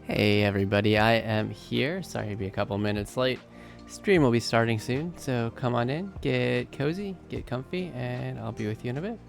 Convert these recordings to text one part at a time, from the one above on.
Hey everybody, I am here. Sorry to be a couple minutes late. Stream will be starting soon, so come on in, get cozy, get comfy, and I'll be with you in a bit.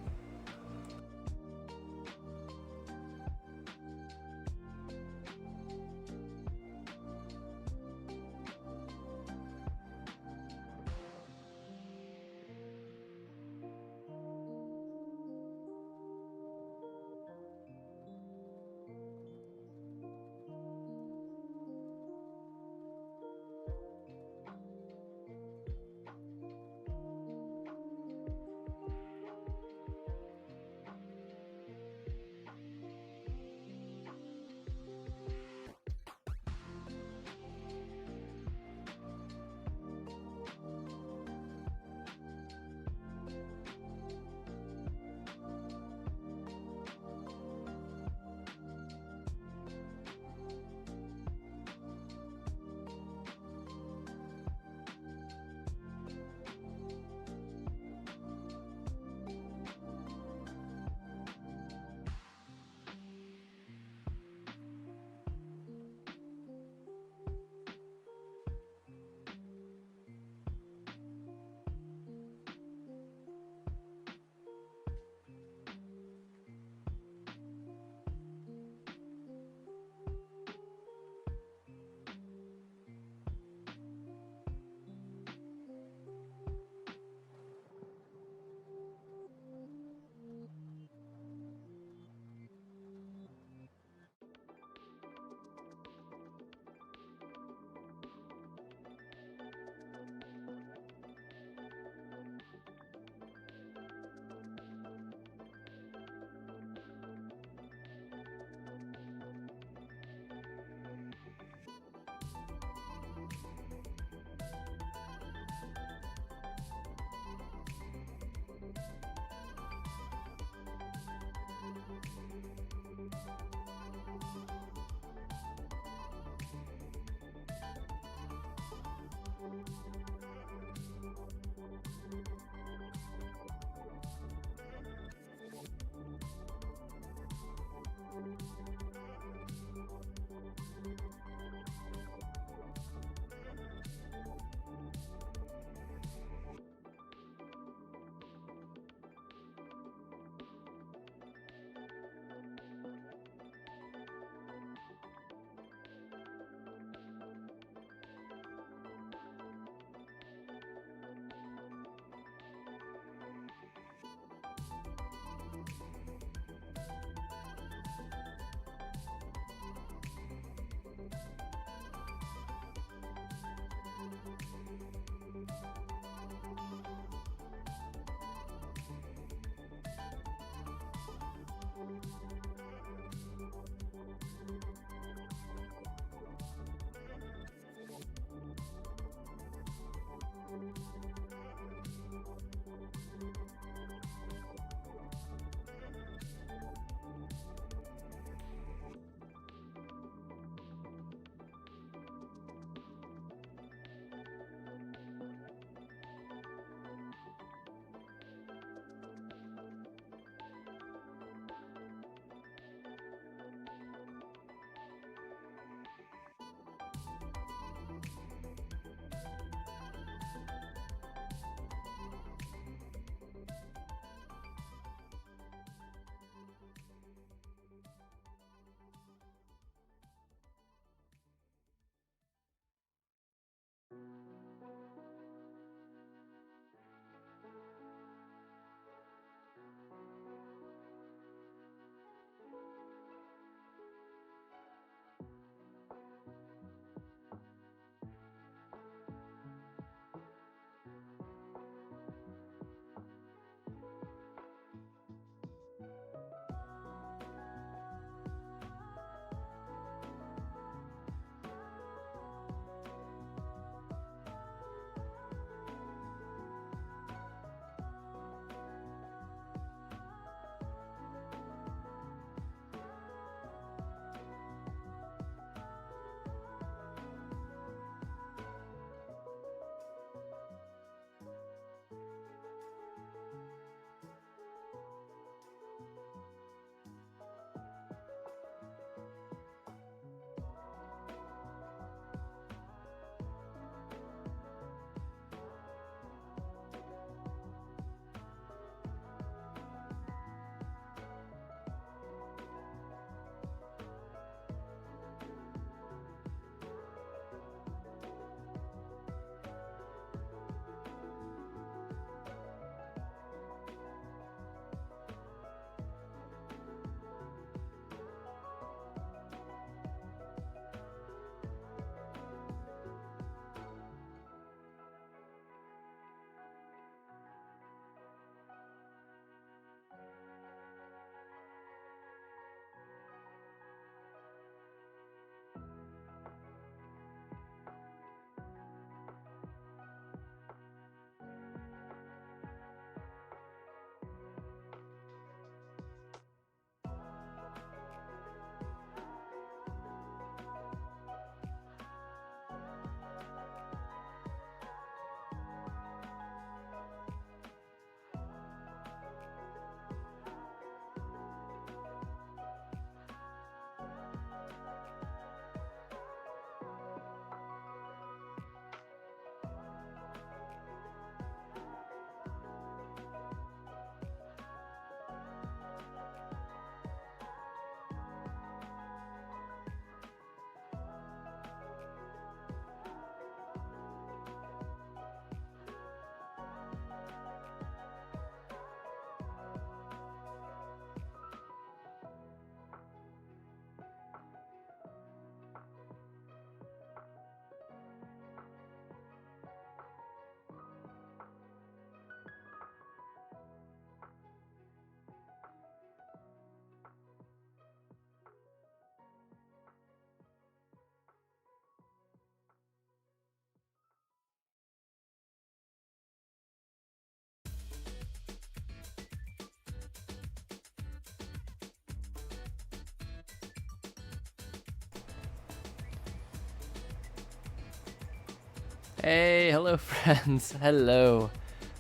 Hey, hello friends. Hello.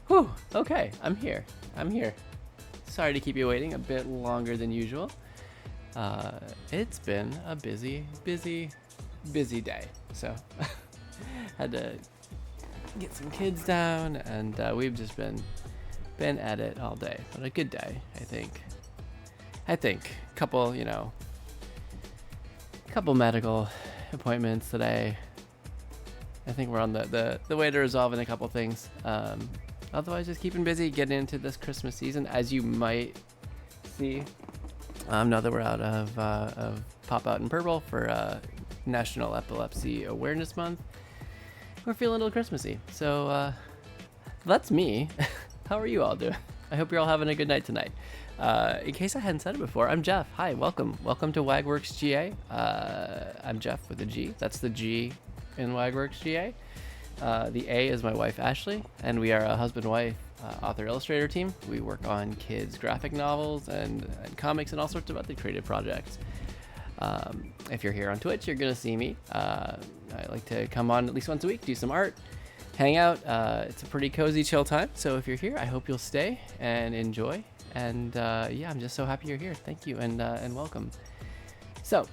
Whew, okay, I'm here. Sorry to keep you waiting a bit longer than usual. It's been a busy day. So had to get some kids down, and we've just been at it all day. But a good day, I think. Couple medical appointments today. I think we're on the way to resolving a couple things. Otherwise, just keeping busy, getting into this Christmas season, as you might see. Now that we're out of Pop Out in Purple for National Epilepsy Awareness Month, we're feeling a little Christmassy. So that's me. How are you all doing? I hope you're all having a good night tonight. In case I hadn't said it before, I'm Jeff. Hi, welcome to WagWorksGA. I'm Jeff with a G. That's the G in WagWorksGA. The A is my wife Ashley, and we are a husband-wife author-illustrator team. We work on kids' graphic novels and comics and all sorts of other creative projects. If you're here on Twitch, you're gonna see me. I like to come on at least once a week, do some art, hang out. It's a pretty cozy, chill time. So if you're here, I hope you'll stay and enjoy. And yeah, I'm just so happy you're here. Thank you and welcome. So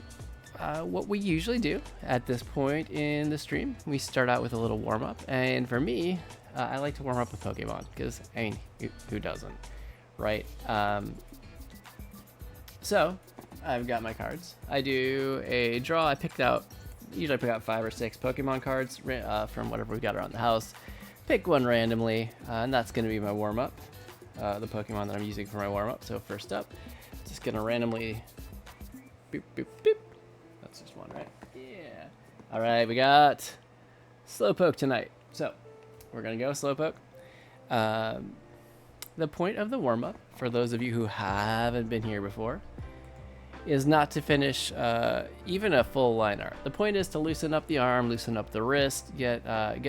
what we usually do at this point in the stream, we start out with a little warm up. And for me, I like to warm up with Pokemon because, I mean, who doesn't, right? So I've got my cards. I do a draw. Usually I pick out 5 or 6 Pokemon cards from whatever we got around the house. Pick one randomly, and that's going to be my warm up. The Pokemon that I'm using for my warm up. So first up, just going to randomly boop, boop, boop. That's just one, right? Yeah. All right, we got Slowpoke tonight. So we're going to go Slowpoke. The point of the warm-up, for those of you who haven't been here before, is not to finish even a full line art. The point is to loosen up the arm, loosen up the wrist, get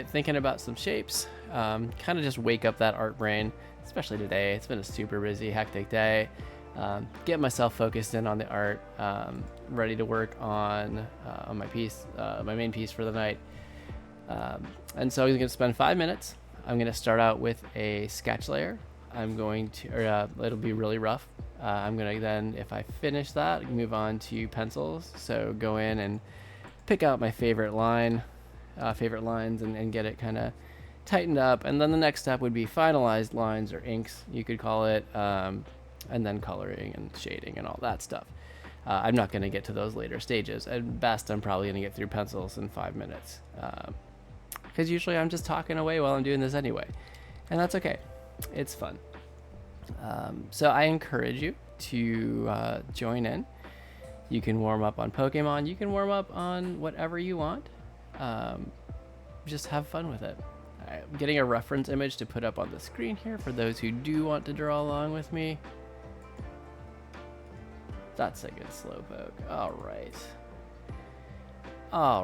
thinking about some shapes, kind of just wake up that art brain, especially today. It's been a super busy, hectic day. Get myself focused in on the art, ready to work on my piece, my main piece for the night. And so I'm going to spend 5 minutes. I'm going to start out with a sketch layer. It'll be really rough. I'm going to then, if I finish that, move on to pencils. So go in and pick out my favorite lines and get it kind of tightened up. And then the next step would be finalized lines or inks, you could call it, and then coloring and shading and all that stuff. I'm not going to get to those later stages. At best, I'm probably going to get through pencils in 5 minutes. Because usually I'm just talking away while I'm doing this anyway. And that's okay. It's fun. So I encourage you to join in. You can warm up on Pokemon. You can warm up on whatever you want. Just have fun with it. I'm getting a reference image to put up on the screen here for those who do want to draw along with me. That's a good Slowpoke. All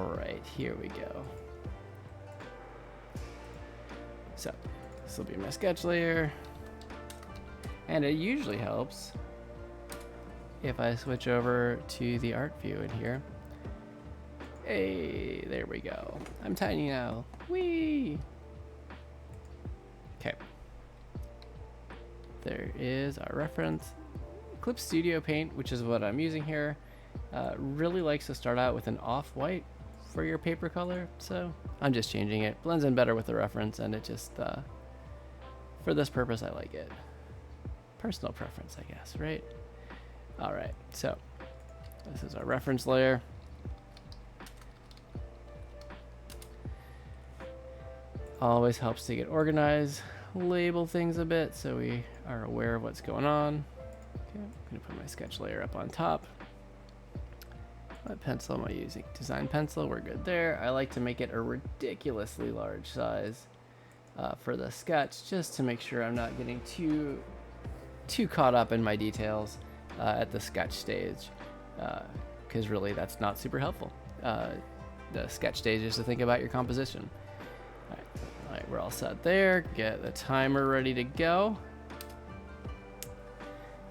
right, here we go. So this will be my sketch layer. And it usually helps if I switch over to the art view in here. Hey, there we go. I'm tiny now. Whee! Okay. There is our reference. Clip Studio Paint, which is what I'm using here, really likes to start out with an off-white for your paper color. So I'm just changing it. Blends in better with the reference, and it just, for this purpose, I like it. Personal preference, I guess, right? All right, so this is our reference layer. Always helps to get organized, label things a bit so we are aware of what's going on. Okay, I'm gonna put my sketch layer up on top. What pencil am I using? Design pencil, we're good there. I like to make it a ridiculously large size for the sketch, just to make sure I'm not getting too caught up in my details at the sketch stage, because really that's not super helpful. The sketch stage is to think about your composition. All right, we're all set there. Get the timer ready to go.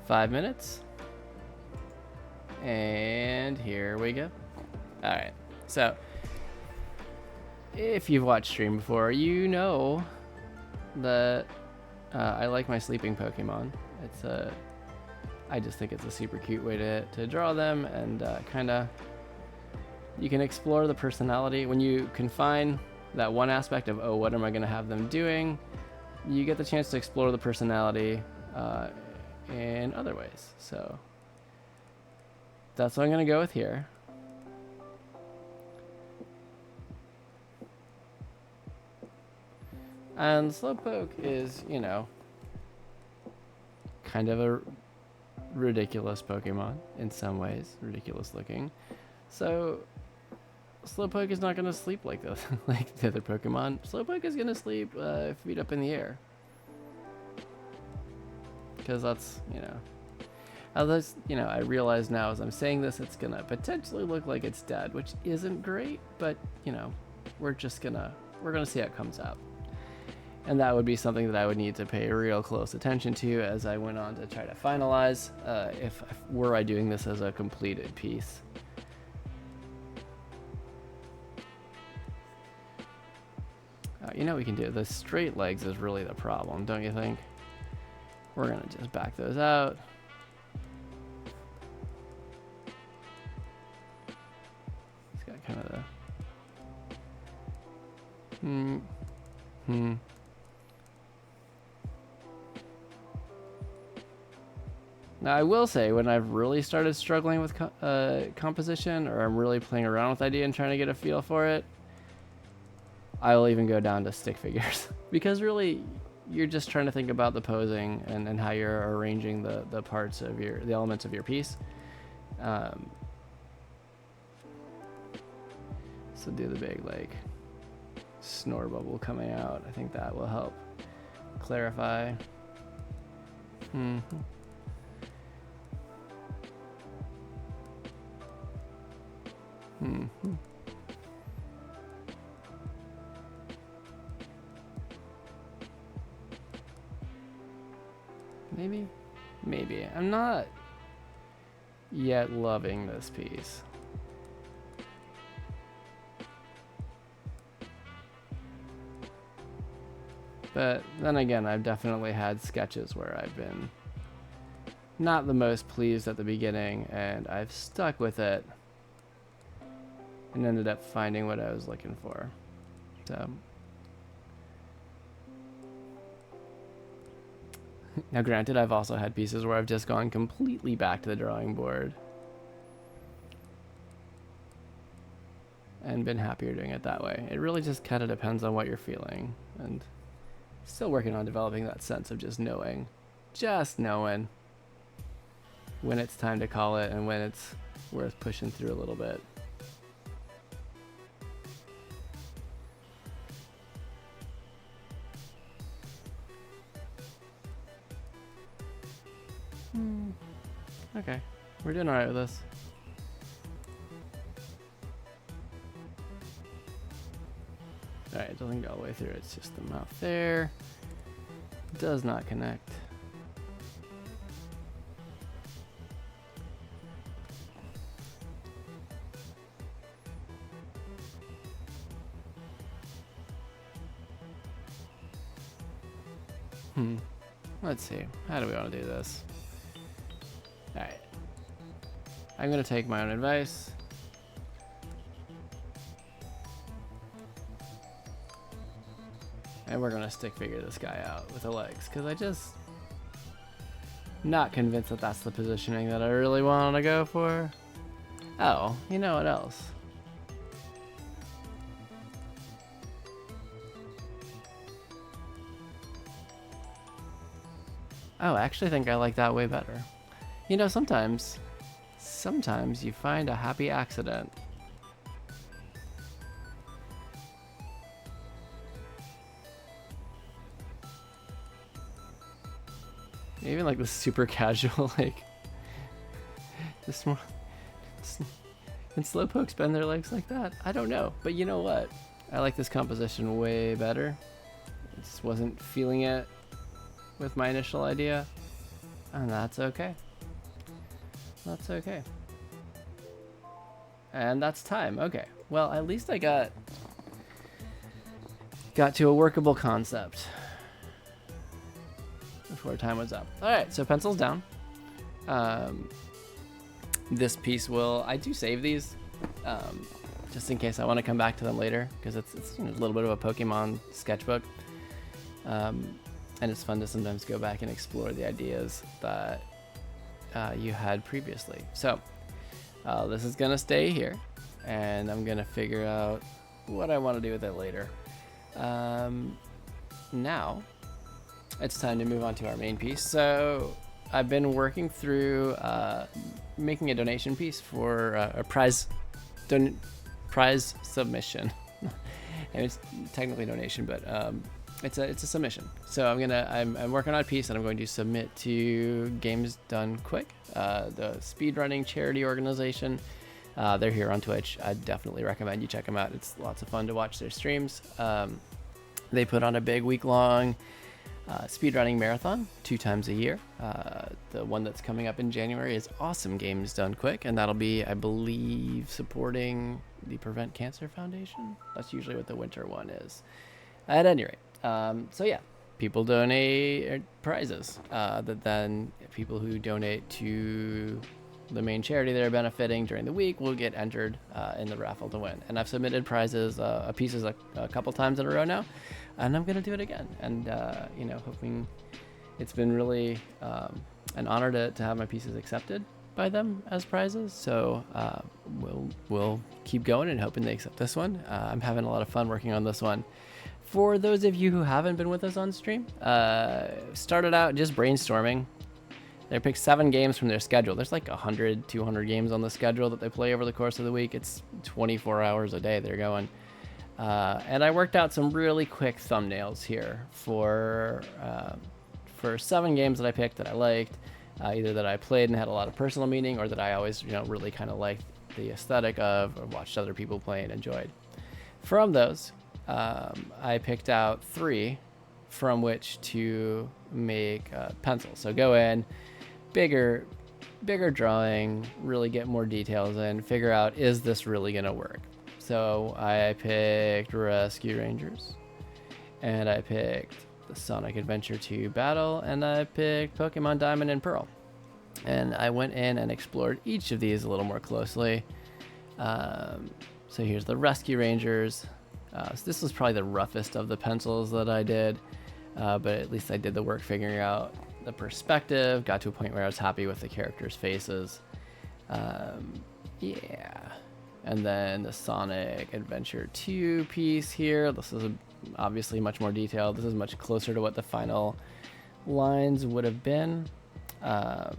5 minutes. And here we go. All right, so if you've watched stream before, you know that I like my sleeping Pokemon. I just think it's a super cute way to draw them, and kind of you can explore the personality when you confine that one aspect of, oh, what am I going to have them doing? You get the chance to explore the personality in other ways. So that's what I'm going to go with here. And Slowpoke is, you know, kind of a ridiculous Pokemon in some ways, ridiculous looking. So Slowpoke is not going to sleep like the other Pokemon. Slowpoke is going to sleep feet up in the air. Because that's, you know, I realize now as I'm saying this, it's going to potentially look like it's dead, which isn't great, but, you know, we're going to see how it comes out. And that would be something that I would need to pay real close attention to as I went on to try to finalize, if were I doing this as a completed piece. You know what we can do? The straight legs is really the problem, don't you think? We're going to just back those out. It's got kind of the... Now, I will say, when I've really started struggling with composition, or I'm really playing around with the idea and trying to get a feel for it, I will even go down to stick figures. Because really, you're just trying to think about the posing and how you're arranging the parts of the elements of your piece. So do the big, like, snore bubble coming out. I think that will help clarify. Maybe. I'm not yet loving this piece. But then again, I've definitely had sketches where I've been not the most pleased at the beginning, and I've stuck with it and ended up finding what I was looking for. So now granted, I've also had pieces where I've just gone completely back to the drawing board and been happier doing it that way. It really just kind of depends on what you're feeling, and still working on developing that sense of just knowing when it's time to call it and when it's worth pushing through a little bit. Okay, we're doing alright with this. Alright, it doesn't go all the way through, it's just the mouth there. Does not connect. Let's see, how do we want to do this? Alright. I'm going to take my own advice. And we're going to stick figure this guy out with the legs, because I just not convinced that that's the positioning that I really want to go for. Oh, you know what else? Oh, I actually think I like that way better. You know, sometimes you find a happy accident. Even like the super casual, like, just more. Can Slowpokes bend their legs like that? I don't know, but you know what? I like this composition way better. I just wasn't feeling it with my initial idea, and that's okay. That's okay. And that's time. Okay. Well, at least I got got to a workable concept before time was up. All right, so pencils down. This piece I do save these just in case I want to come back to them later, because it's a little bit of a Pokemon sketchbook. And it's fun to sometimes go back and explore the ideas that you had previously. So this is gonna stay here, and I'm gonna figure out what I want to do with it later. Now it's time to move on to our main piece. So I've been working through making a donation piece for a prize submission. And it's technically donation, but it's a submission. So I'm working on a piece that I'm going to submit to Games Done Quick, the speedrunning charity organization. They're here on Twitch. I definitely recommend you check them out. It's lots of fun to watch their streams. They put on a big week-long speedrunning marathon 2 times a year. The one that's coming up in January is Awesome Games Done Quick, and that'll be, I believe, supporting the Prevent Cancer Foundation. That's usually what the winter one is. At any rate, so yeah, people donate prizes that then people who donate to the main charity they're benefiting during the week will get entered in the raffle to win. And I've submitted prizes, pieces a couple times in a row now, and I'm gonna do it again. And hoping, it's been really an honor to have my pieces accepted by them as prizes. So we'll keep going and hoping they accept this one. I'm having a lot of fun working on this one. For those of you who haven't been with us on stream, started out just brainstorming. They picked 7 games from their schedule. There's like 100, 200 games on the schedule that they play over the course of the week. It's 24 hours a day they're going. And I worked out some really quick thumbnails here for 7 games that I picked that I liked, either that I played and had a lot of personal meaning, or that I always really kind of liked the aesthetic of, or watched other people play and enjoyed. From those, I picked out 3 from which to make pencils. So go in, bigger drawing, really get more details in, figure out, is this really gonna work? So I picked Rescue Rangers, and I picked the Sonic Adventure 2 Battle, and I picked Pokemon Diamond and Pearl. And I went in and explored each of these a little more closely. So here's the Rescue Rangers. So this was probably the roughest of the pencils that I did, but at least I did the work figuring out the perspective, got to a point where I was happy with the characters' faces. Yeah. And then the Sonic Adventure 2 piece here. This is obviously much more detailed. This is much closer to what the final lines would have been. And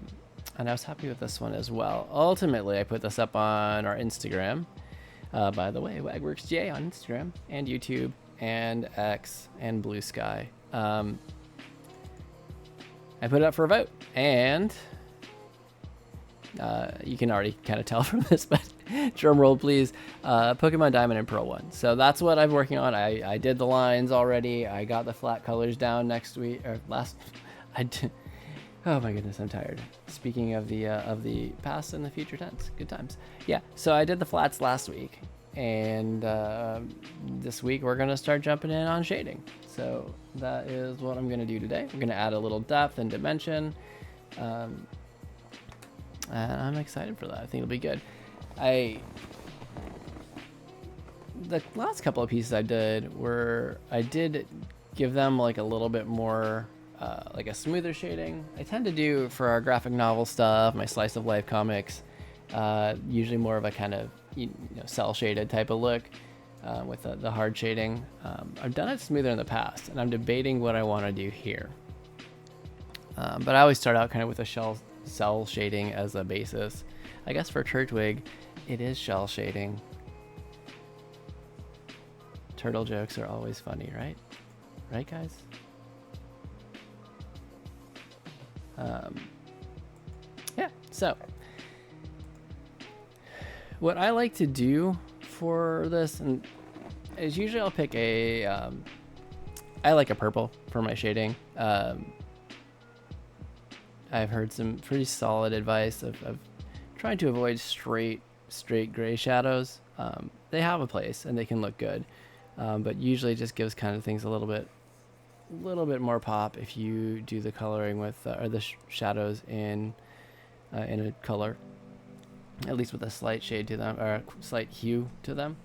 I was happy with this one as well. Ultimately, I put this up on our Instagram. By the way, WagWorksGA on Instagram and YouTube and X and Blue Sky. I put it up for a vote, and you can already kind of tell from this, but drum roll please. Pokemon Diamond and Pearl won. So that's what I'm working on. I did the lines already. I got the flat colors down next week, or last. I did. Oh my goodness, I'm tired. Speaking of the past and the future tense, good times. Yeah, so I did the flats last week, and this week we're gonna start jumping in on shading. So that is what I'm gonna do today. We're gonna add a little depth and dimension, and I'm excited for that. I think it'll be good. The last couple of pieces I did give them like a little bit more. Like a smoother shading. I tend to do for our graphic novel stuff, my slice of life comics, usually more of a kind of cell shaded type of look with the hard shading. I've done it smoother in the past, and I'm debating what I want to do here. But I always start out kind of with a cell shading as a basis. I guess for Turtwig, it is shell shading. Turtle jokes are always funny, right? Right, guys? Yeah, so what I like to do for this is usually I'll pick I like a purple for my shading. I've heard some pretty solid advice of trying to avoid straight gray shadows. They have a place and they can look good, but usually it just gives kind of things a little bit more pop if you do the coloring with or the shadows in a color, at least with a slight shade to them or a slight hue to them.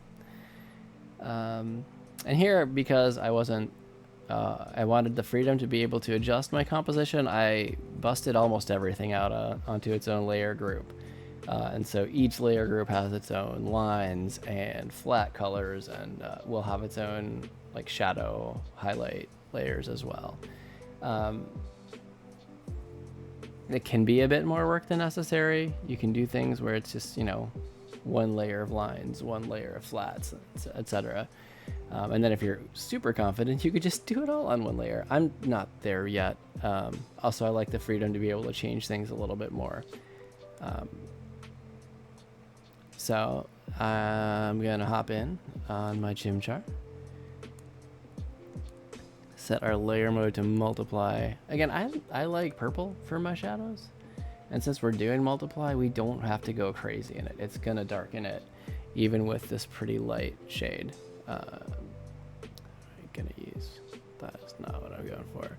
And here, because I wanted the freedom to be able to adjust my composition, I busted almost everything out onto its own layer group. And so each layer group has its own lines and flat colors, and will have its own like shadow highlight layers as well. It can be a bit more work than necessary. You can do things where it's just, one layer of lines, one layer of flats, etc. And then if you're super confident, you could just do it all on one layer. I'm not there yet. Also, I like the freedom to be able to change things a little bit more. So I'm going to hop in on my Chimchar. Set our layer mode to multiply. Again, I like purple for my shadows. And since we're doing multiply, we don't have to go crazy in it. It's going to darken it, even with this pretty light shade. I'm going to use, that is not what I'm going for.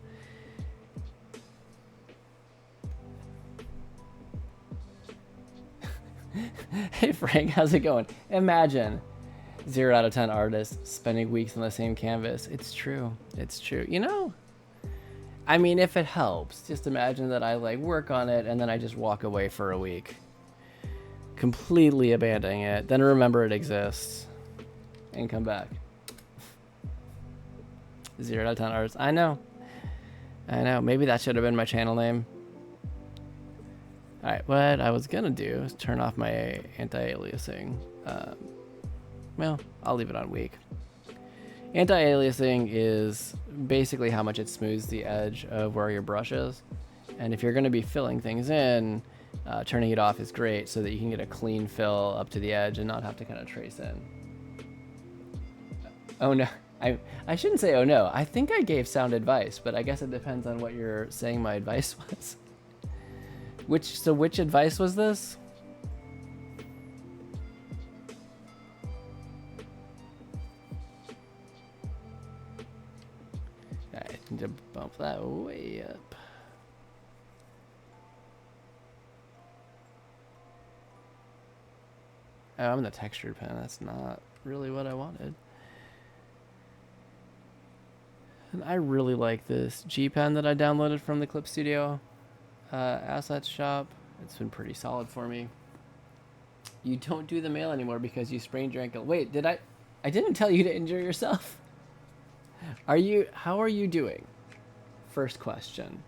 Hey Frank, how's it going? Imagine 0 out of 10 artists spending weeks on the same canvas. It's true. It's true. I mean, if it helps, just imagine that I work on it and then I just walk away for a week, completely abandoning it, then remember it exists and come back. 0 out of 10 artists. I know. Maybe that should have been my channel name. All right, what I was gonna do is turn off my anti-aliasing. Well, I'll leave it on weak. Anti-aliasing is basically how much it smooths the edge of where your brush is. And if you're gonna be filling things in, turning it off is great so that you can get a clean fill up to the edge and not have to kind of trace in. Oh no, I shouldn't say oh no. I think I gave sound advice, but I guess it depends on what you're saying my advice was. Which advice was this? I need to bump that way up. Oh, I'm in the textured pen. That's not really what I wanted. And I really like this G pen that I downloaded from the Clip Studio assets shop. It's been pretty solid for me. You don't do the mail anymore because you sprained your ankle. Wait, I didn't tell you to injure yourself. How are you doing? First question.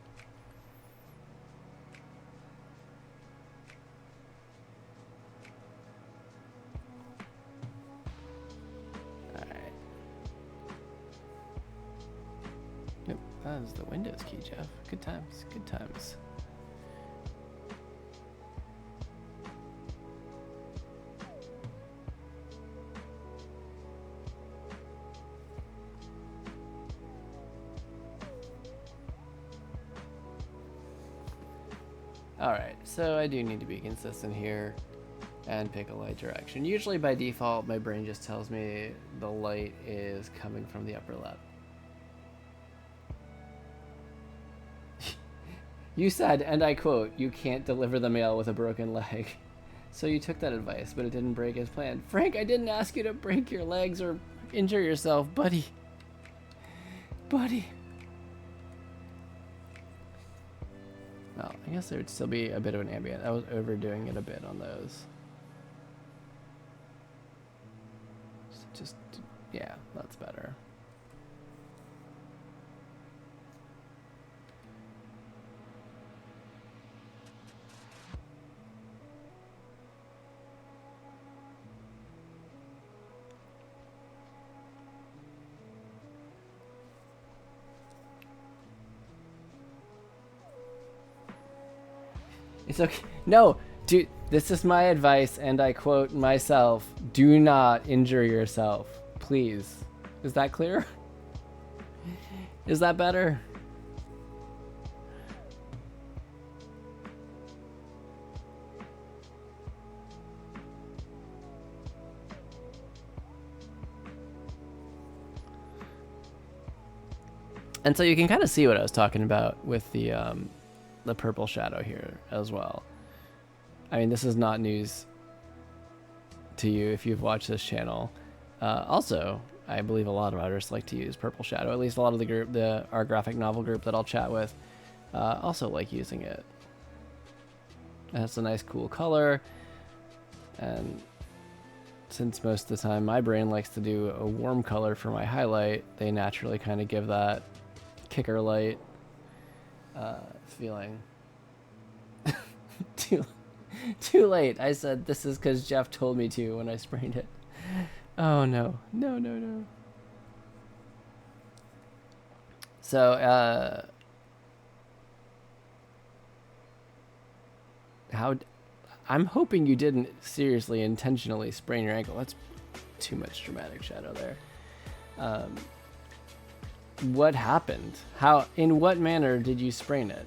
All right. Yep, that is the Windows key, Jeff. Good times, good times. Alright, so I do need to be consistent here and pick a light direction. Usually by default, my brain just tells me the light is coming from the upper left. You said, and I quote, "You can't deliver the mail with a broken leg." So you took that advice, but it didn't break as planned. Frank, I didn't ask you to break your legs or injure yourself, buddy. Buddy. Well, I guess there would still be a bit of an ambient. I was overdoing it a bit on those. Just, yeah, that's better. It's okay. No, dude, this is my advice, and I quote myself. Do not injure yourself, please. Is that clear? Is that better? And so you can kind of see what I was talking about with the purple shadow here as well. I mean, this is not news to you if you've watched this channel. Also, I believe a lot of artists like to use purple shadow. At least a lot of the group, our graphic novel group that I'll chat with, also like using it. And it's a nice, cool color. And since most of the time my brain likes to do a warm color for my highlight, they naturally kind of give that kicker light feeling. Too late. I said this is because Jeff told me to when I sprained it. Oh no. No. So I'm hoping you didn't seriously intentionally sprain your ankle. That's too much dramatic shadow there. What happened? In what manner did you sprain it?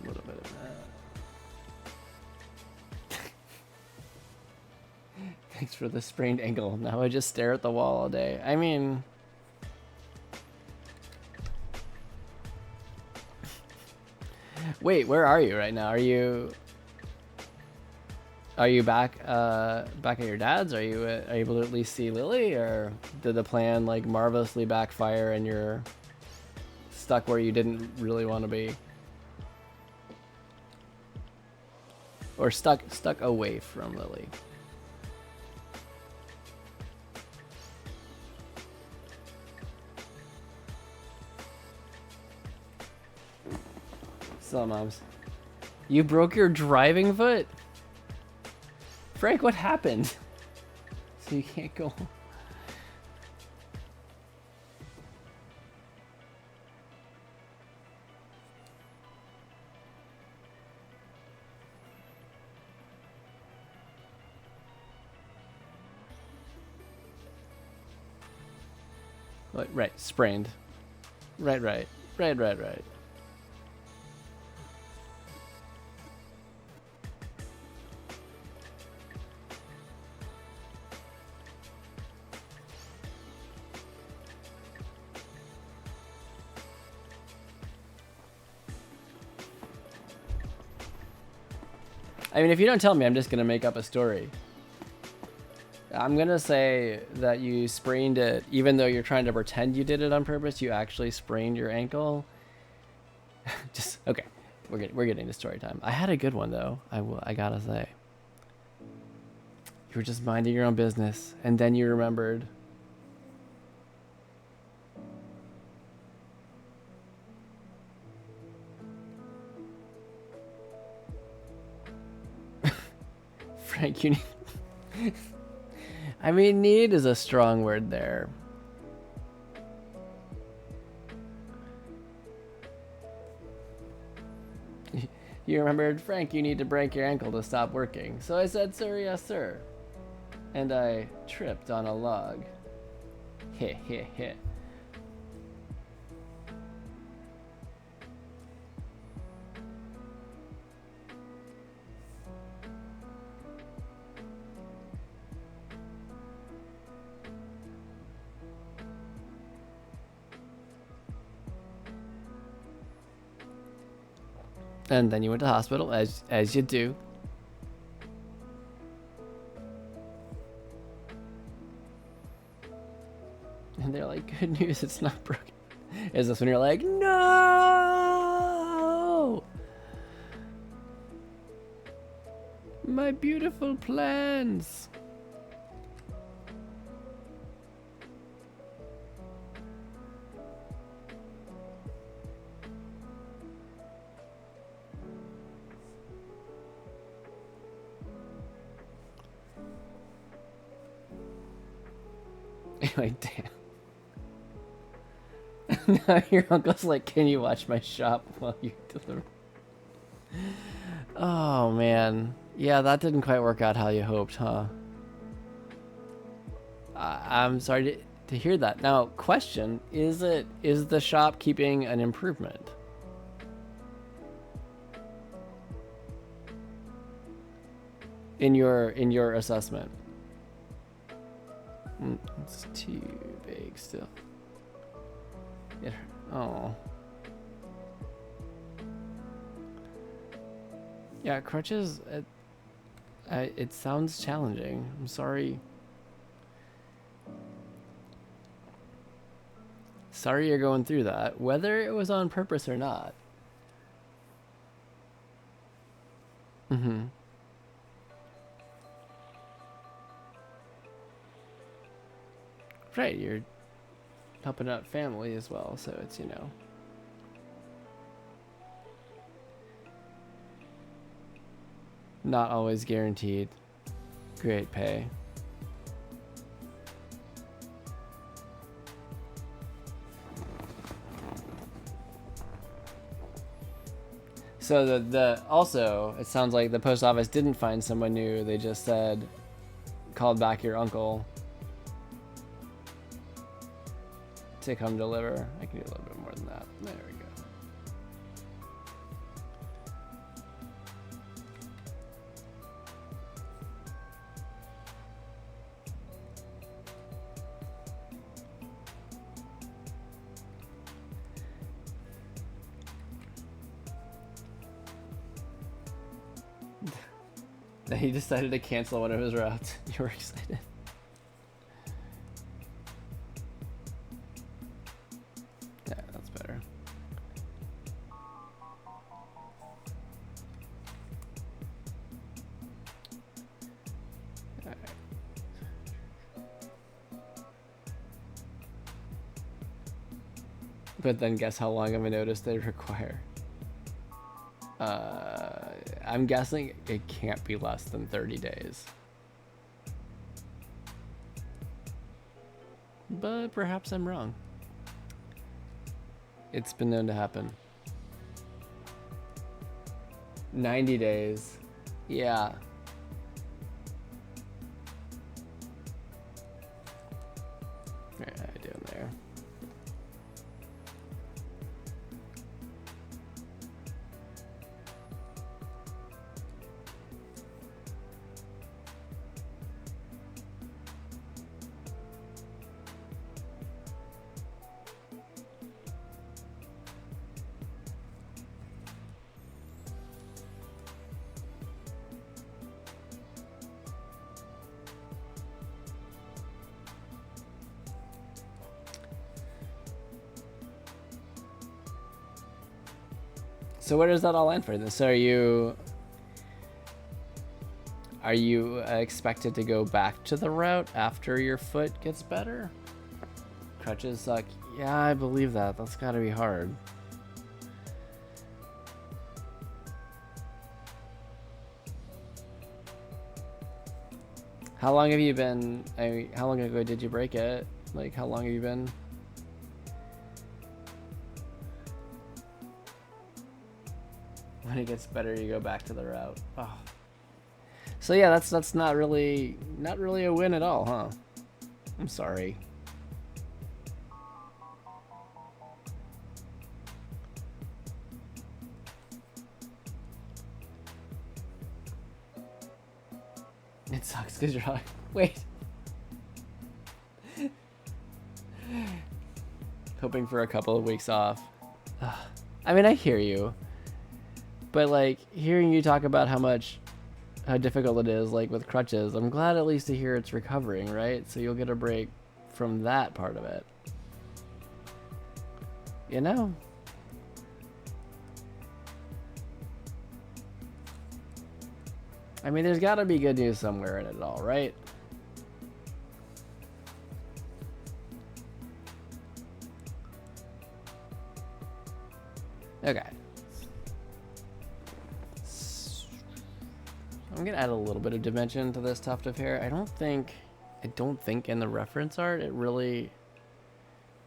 A little bit of that. Thanks for the sprained ankle. Now I just stare at the wall all day. I mean... Wait, where are you right now? Are you back at your dad's? Are you able to at least see Lily, or did the plan like marvelously backfire and you're stuck where you didn't really want to be, or stuck away from Lily? So, moms, you broke your driving foot? Frank, what happened? So you can't go. What? Right, sprained. Right. I mean, if you don't tell me, I'm just gonna make up a story. I'm gonna say that you sprained it, even though you're trying to pretend you did it on purpose. You actually sprained your ankle. Just okay. We're getting to story time. I had a good one though. I gotta say. You were just minding your own business, and then you remembered. Frank, you need... I mean, need is a strong word there. You remembered, Frank, you need to break your ankle to stop working. So I said, sir, yes, sir. And I tripped on a log. Heh. And then you went to the hospital, as you do. And they're like, good news, it's not broken. Is this when you're like, no! My beautiful plans. Anyway, damn. Now your uncle's like, can you watch my shop while you deliver? Oh, man. Yeah, that didn't quite work out how you hoped, huh? I'm sorry to hear that. Now, question, is the shop keeping an improvement? in your assessment? It's too big still. Oh. Yeah, crutches. It sounds challenging. I'm sorry. Sorry you're going through that, whether it was on purpose or not. Mm-hmm. Right, you're helping out family as well, so it's, you know. Not always guaranteed great pay. So the also, it sounds like the post office didn't find someone new. They just said, called back your uncle to come deliver. I can do a little bit more than that. There we go. He decided to cancel one of his routes. You were excited. Yeah, that's better. All right. But then guess how long of a notice they require? I'm guessing it can't be less than 30 days. But perhaps I'm wrong. It's been known to happen. 90 days. Yeah. How you doing there? So where does that all end for this? So are you expected to go back to the route after your foot gets better? Crutches suck. Yeah, I believe that. That's got to be hard. How long have you been? How long ago did you break it? Like, how long have you been? When it gets better, you go back to the route. Oh. So yeah, that's not really a win at all, huh? I'm sorry. It sucks because you're like, wait. Hoping for a couple of weeks off. I mean, I hear you. But like hearing you talk about how difficult it is, like with crutches, I'm glad at least to hear it's recovering, right? So you'll get a break from that part of it. You know? I mean, there's got to be good news somewhere in it all, right? Okay. I'm gonna add a little bit of dimension to this tuft of hair. I don't think in the reference art it really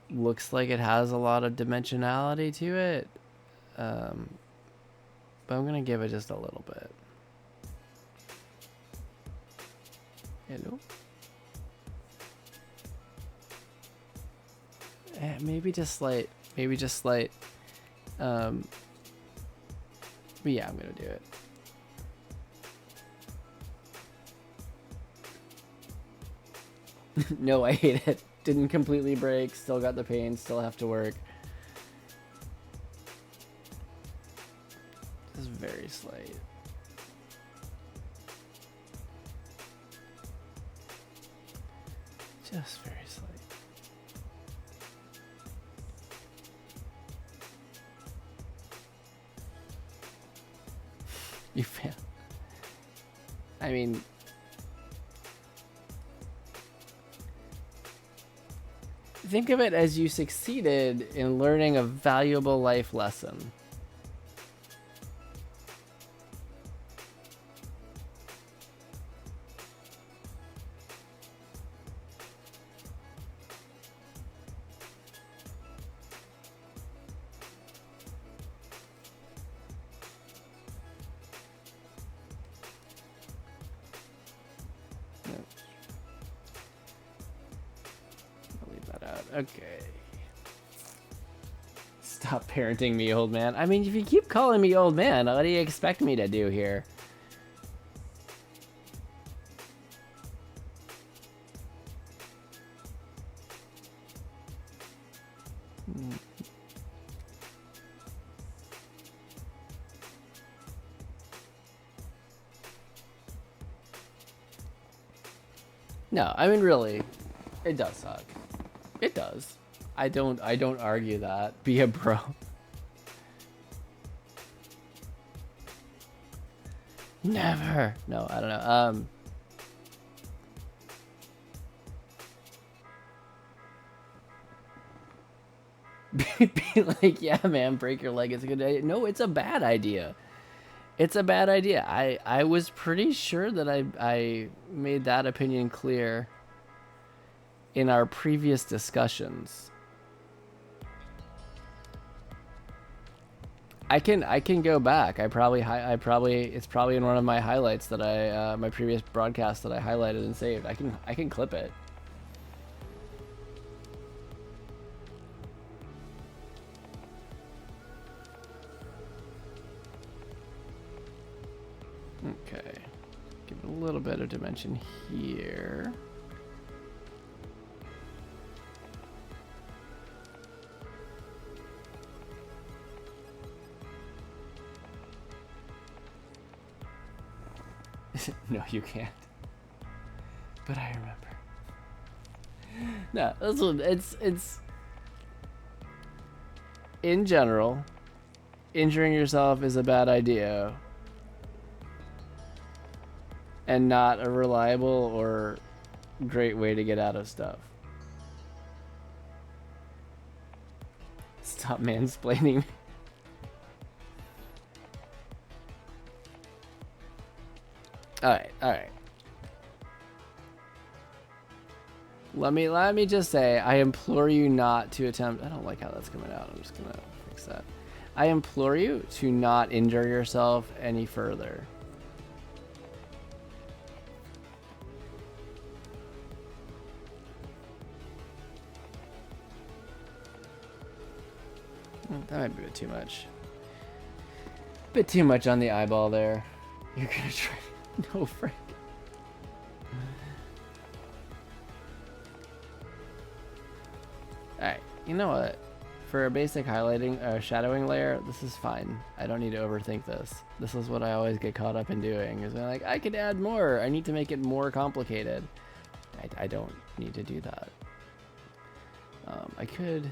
looks like it has a lot of dimensionality to it. But I'm gonna give it just a little bit. Hello? Maybe just slight. But yeah, I'm gonna do it. No, I hate it. Didn't completely break. Still got the pain. Still have to work. This is very slight. Just very slight. You fail. I mean, think of it as you succeeded in learning a valuable life lesson. Okay. Stop parenting me, old man. I mean, if you keep calling me old man, what do you expect me to do here? No, I mean, really, it does suck. It does. I don't argue that. Be a bro. Never. No, I don't know. Be like, yeah, man, break your leg. It's a good idea. No, it's a bad idea. It's a bad idea. I was pretty sure that I made that opinion clear in our previous discussions. I can go back. It's probably in one of my highlights that my previous broadcast that I highlighted and saved. I can clip it. Okay. Give it a little bit of dimension here. No, you can't. But I remember. No, listen, it's in general, injuring yourself is a bad idea and not a reliable or great way to get out of stuff. Stop mansplaining me. All right. Let me just say, I implore you not to attempt. I don't like how that's coming out. I'm just gonna fix that. I implore you to not injure yourself any further. That might be a bit too much. Bit too much on the eyeball there. You're gonna try. No, Frank. Alright, you know what? For a basic highlighting or shadowing layer, this is fine. I don't need to overthink this. This is what I always get caught up in doing. Is I'm like, I could add more. I need to make it more complicated. I don't need to do that. I could...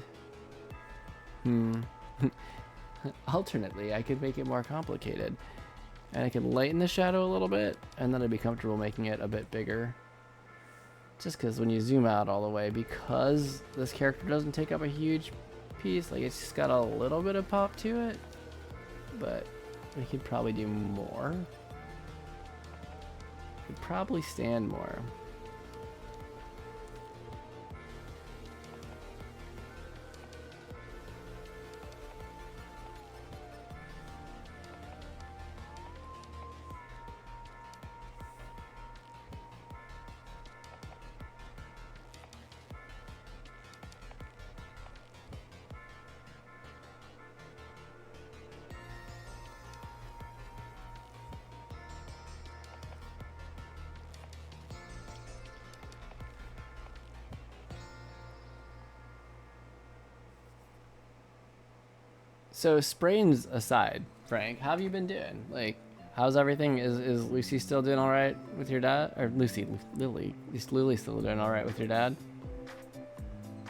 Alternately, I could make it more complicated. And I can lighten the shadow a little bit, and then I'd be comfortable making it a bit bigger. Just because when you zoom out all the way, because this character doesn't take up a huge piece, like it's just got a little bit of pop to it. But we could probably do more. Could probably stand more. So sprains aside, Frank, how have you been doing? Like, how's everything? Is Lucy still doing all right with your dad? Or Lily? Is Lily still doing all right with your dad?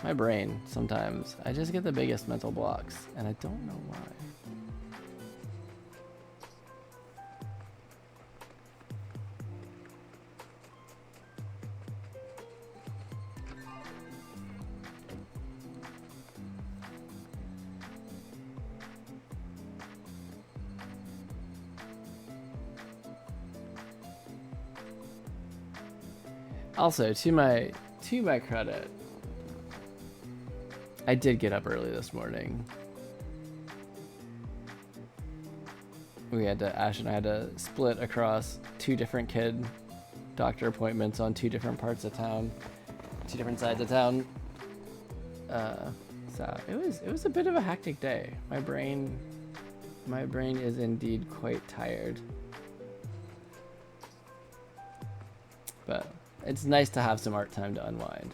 My brain, sometimes, I just get the biggest mental blocks, and I don't know why. Also, to my credit, I did get up early this morning. Ash and I had to split across 2 different kid doctor appointments on 2 different parts of town, 2 different sides of town. So it was a bit of a hectic day. My brain is indeed quite tired. But it's nice to have some art time to unwind,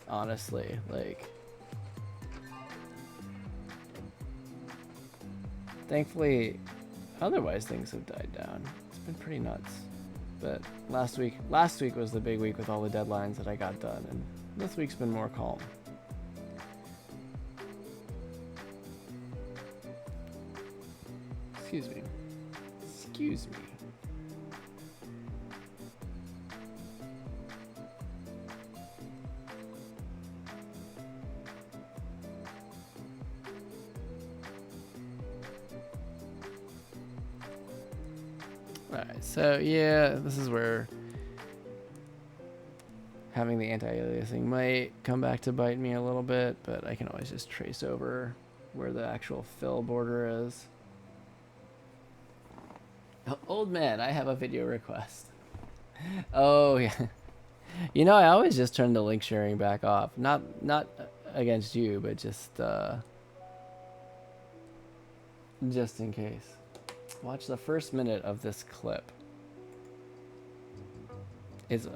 honestly. Like, thankfully, otherwise things have died down. It's been pretty nuts. But last week was the big week with all the deadlines that I got done, and this week's been more calm. Excuse me. Excuse me. Alright, so yeah, this is where having the anti-aliasing might come back to bite me a little bit, but I can always just trace over where the actual fill border is. Old man, I have a video request. Oh yeah. You know, I always just turn the link sharing back off. Not against you, but just in case. Watch the first minute of this clip.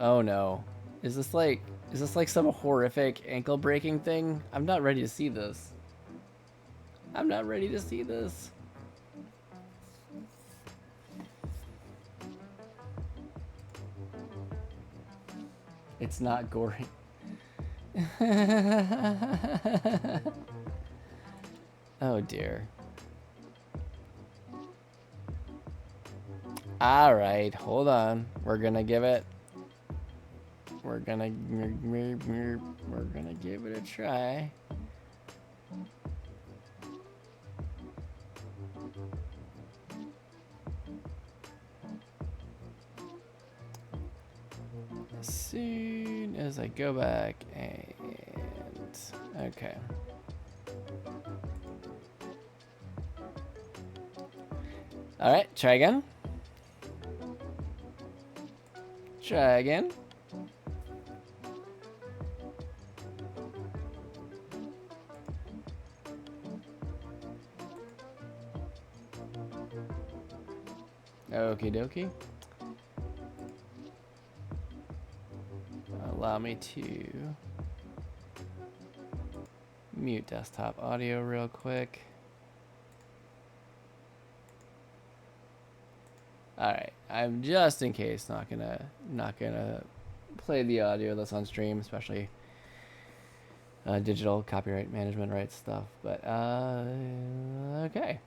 Oh no. Is this like some horrific ankle breaking thing? I'm not ready to see this. I'm not ready to see this. It's not gory. Oh dear. All right, hold on. We're gonna give it a try. As soon as I go back and okay. All right, try again. Try again. Okie dokie. Allow me to mute desktop audio real quick. Alright, I'm just in case not gonna play the audio that's on stream, especially digital copyright management rights stuff. But okay,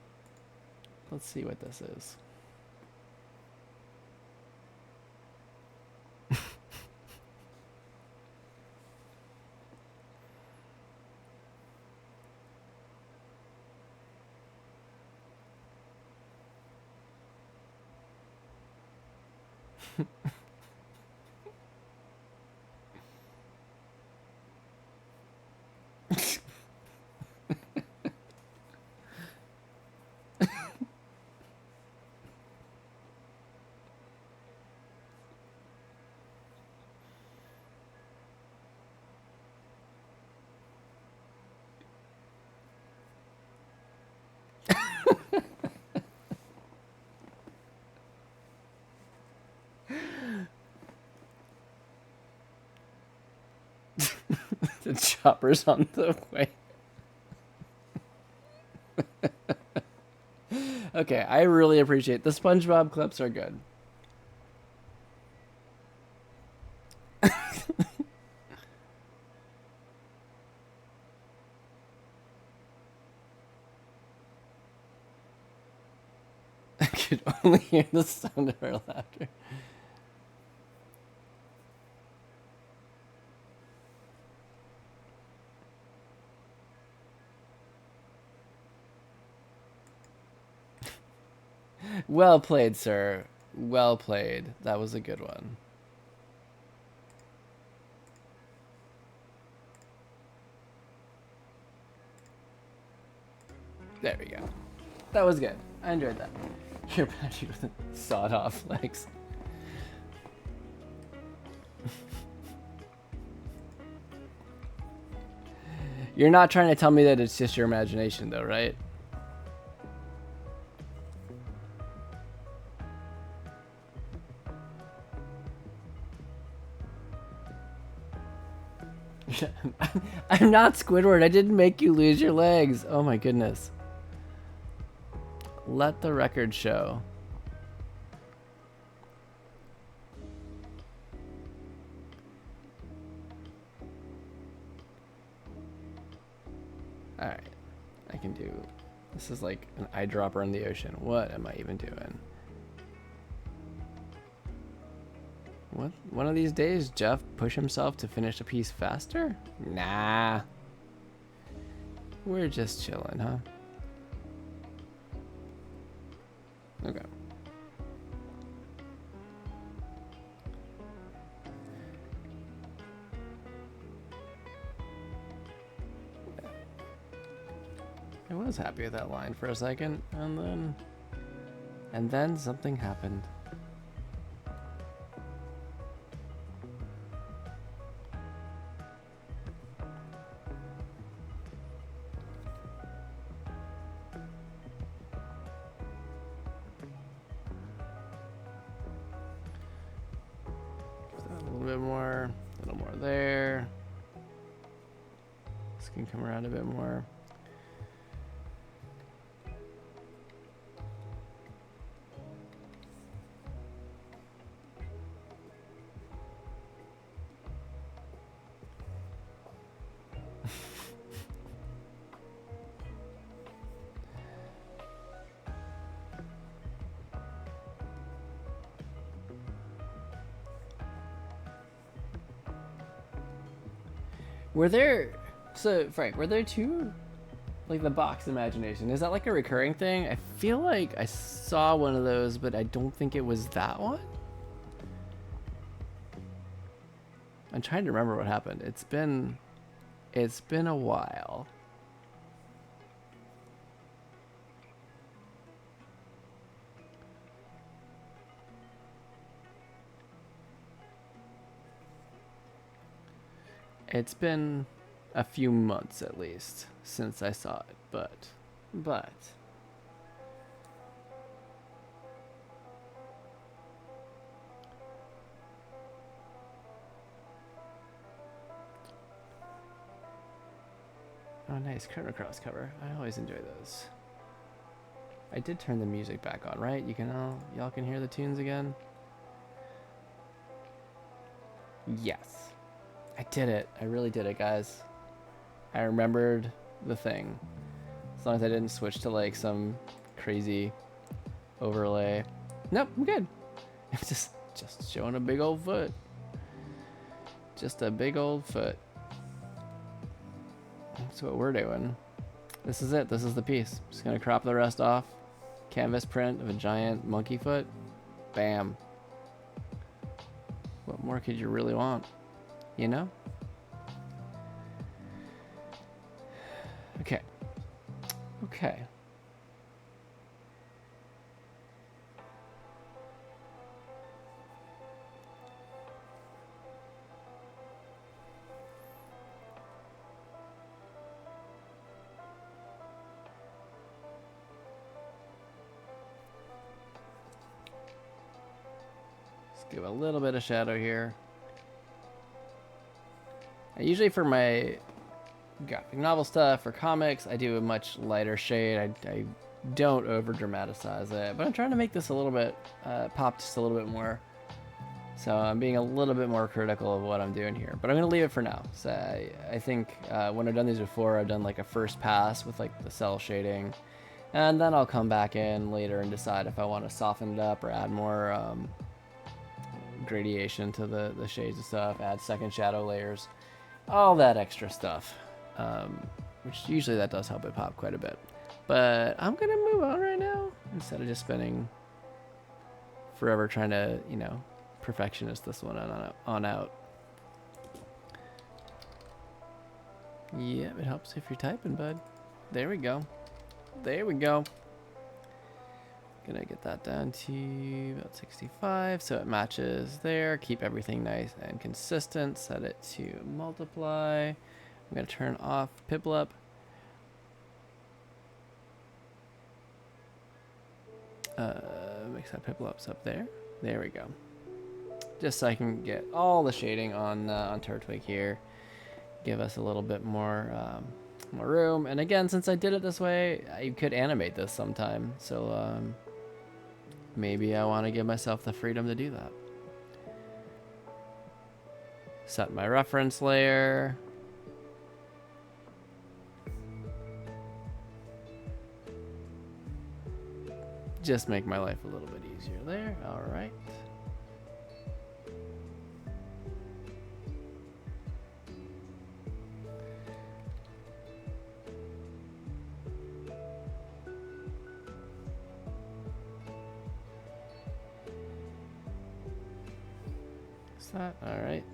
let's see what this is. The chopper's on the way. Okay, I really appreciate the SpongeBob clips are good. I could only hear the sound of her laughter. Well played, sir. Well played. That was a good one. There we go. That was good. I enjoyed that. You're Patrick with sawed off legs. You're not trying to tell me that it's just your imagination, though, right? I'm not Squidward. I didn't make you lose your legs. Oh my goodness. Let the record show. Alright. I can do... This is like an eyedropper in the ocean. What am I even doing? What? One of these days, Jeff push himself to finish a piece faster? Nah. We're just chilling, huh? Okay. I was happy with that line for a second, and then something happened. A little more there. This can come around a bit more. Were there, so Frank, were there two, like the box imagination? Is that like a recurring thing? I feel like I saw one of those, but I don't think it was that one. I'm trying to remember what happened. It's been a while. It's been a few months at least since I saw it, but oh nice, curtain across cover. I always enjoy those. I did turn the music back on, right? You can y'all can hear the tunes again? Yes. I did it. I really did it, guys. I remembered the thing. As long as I didn't switch to like some crazy overlay. Nope, I'm good. It's just showing a big old foot. Just a big old foot. That's what we're doing. This is it. This is the piece. Just gonna crop the rest off. Canvas print of a giant monkey foot. Bam. What more could you really want? You know? Okay. Okay. Let's give a little bit of shadow here. Usually for my graphic novel stuff or comics, I do a much lighter shade. I don't over dramatize it. But I'm trying to make this a little bit, pop just a little bit more. So I'm being a little bit more critical of what I'm doing here, but I'm gonna leave it for now. So I think when I've done these before, I've done like a first pass with like the cell shading, and then I'll come back in later and decide if I want to soften it up or add more gradation to the shades and stuff, add second shadow layers, all that extra stuff, which usually that does help it pop quite a bit. But I'm gonna move on right now instead of just spending forever trying to, you know, perfectionist this one on out. Yeah, it helps if you're typing, bud. There we go. There we go. Gonna get that down to about 65 so it matches there. Keep everything nice and consistent. Set it to multiply. I'm gonna turn off Piplup. Make that Piplups up there. There we go. Just so I can get all the shading on Turtwig here. Give us a little bit more more room. And again, since I did it this way, I could animate this sometime. So maybe I want to give myself the freedom to do that. Set my reference layer. Just make my life a little bit easier there. All right. Is that all right?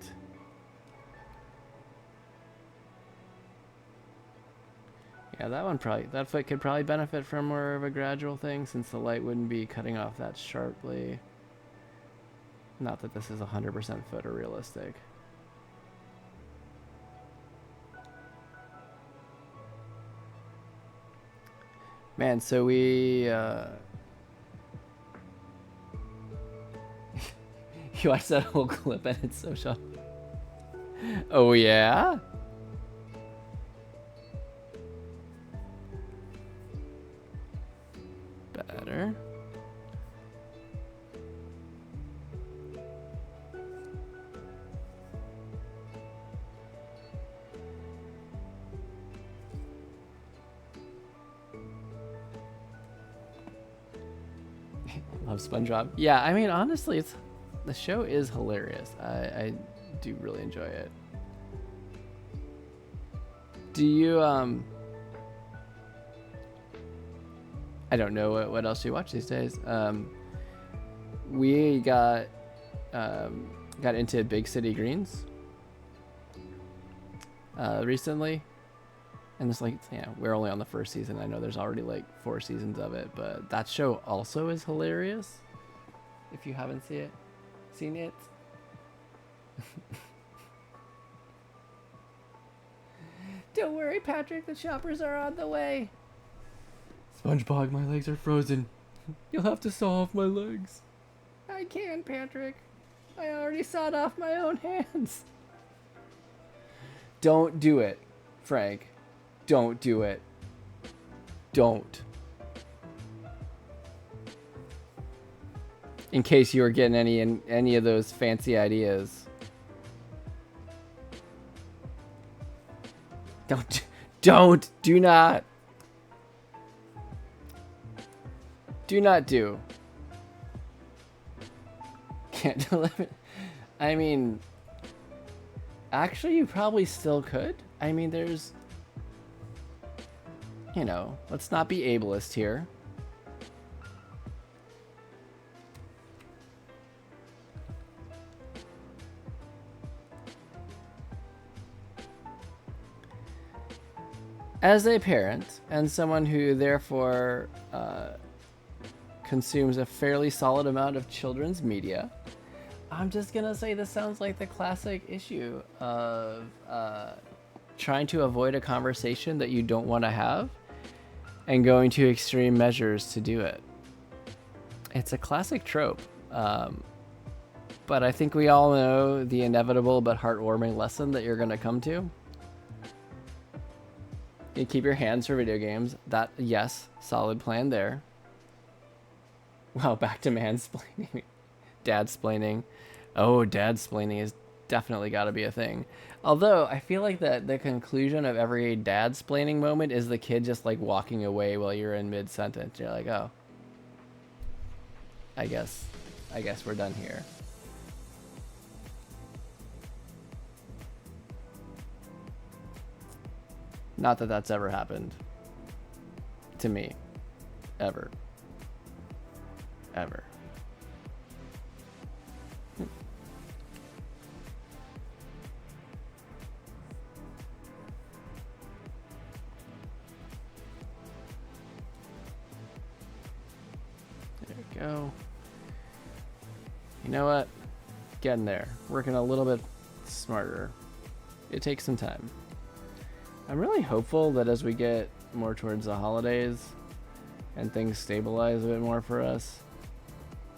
Yeah, that one probably, that foot could probably benefit from more of a gradual thing since the light wouldn't be cutting off that sharply. Not that this is 100% photorealistic. Man, so we, you watched that whole clip and it's so sharp. Oh yeah? Better. Love SpongeBob. Yeah, I mean, honestly, it's the show is hilarious. I do really enjoy it. Do you I don't know what else you watch these days. We got into Big City Greens recently, and it's like, yeah, we're only on the first season. I know there's already like 4 seasons of it, but that show also is hilarious. If you haven't seen it. Don't worry, Patrick. The choppers are on the way. SpongeBob, my legs are frozen. You'll have to saw off my legs. I can, Patrick. I already sawed off my own hands. Don't do it, Frank. Don't do it. Don't. In case you were getting any of those fancy ideas. Do not. Do not do. Can't deliver. I mean, actually, you probably still could. I mean, there's, you know, let's not be ableist here. As a parent and someone who therefore consumes a fairly solid amount of children's media, I'm just gonna say this sounds like the classic issue of trying to avoid a conversation that you don't want to have and going to extreme measures to do it. It's a classic trope, but I think we all know the inevitable but heartwarming lesson that you're gonna come to. You keep your hands for video games. That, yes, solid plan there. Wow, back to mansplaining. Dadsplaining. Oh, dadsplaining is definitely got to be a thing. Although, I feel like that the conclusion of every dadsplaining moment is the kid just like walking away while you're in mid-sentence. You're like, oh, I guess we're done here. Not that that's ever happened to me. Ever. Ever. There we go. You know what? Getting there. Working a little bit smarter. It takes some time. I'm really hopeful that as we get more towards the holidays and things stabilize a bit more for us,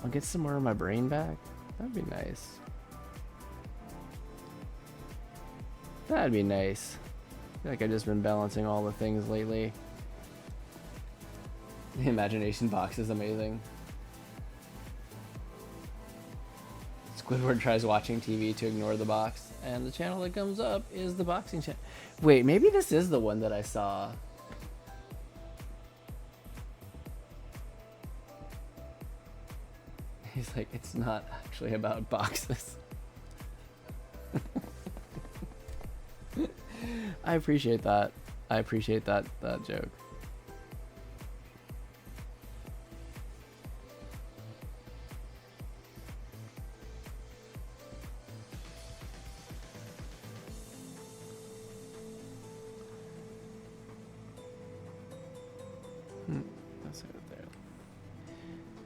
I'll get some more of my brain back. That'd be nice. That'd be nice. I feel like I've just been balancing all the things lately. The imagination box is amazing. Squidward tries watching TV to ignore the box, and the channel that comes up is the boxing channel. Wait, maybe this is the one that I saw. He's like, it's not actually about boxes. I appreciate that. I appreciate that joke.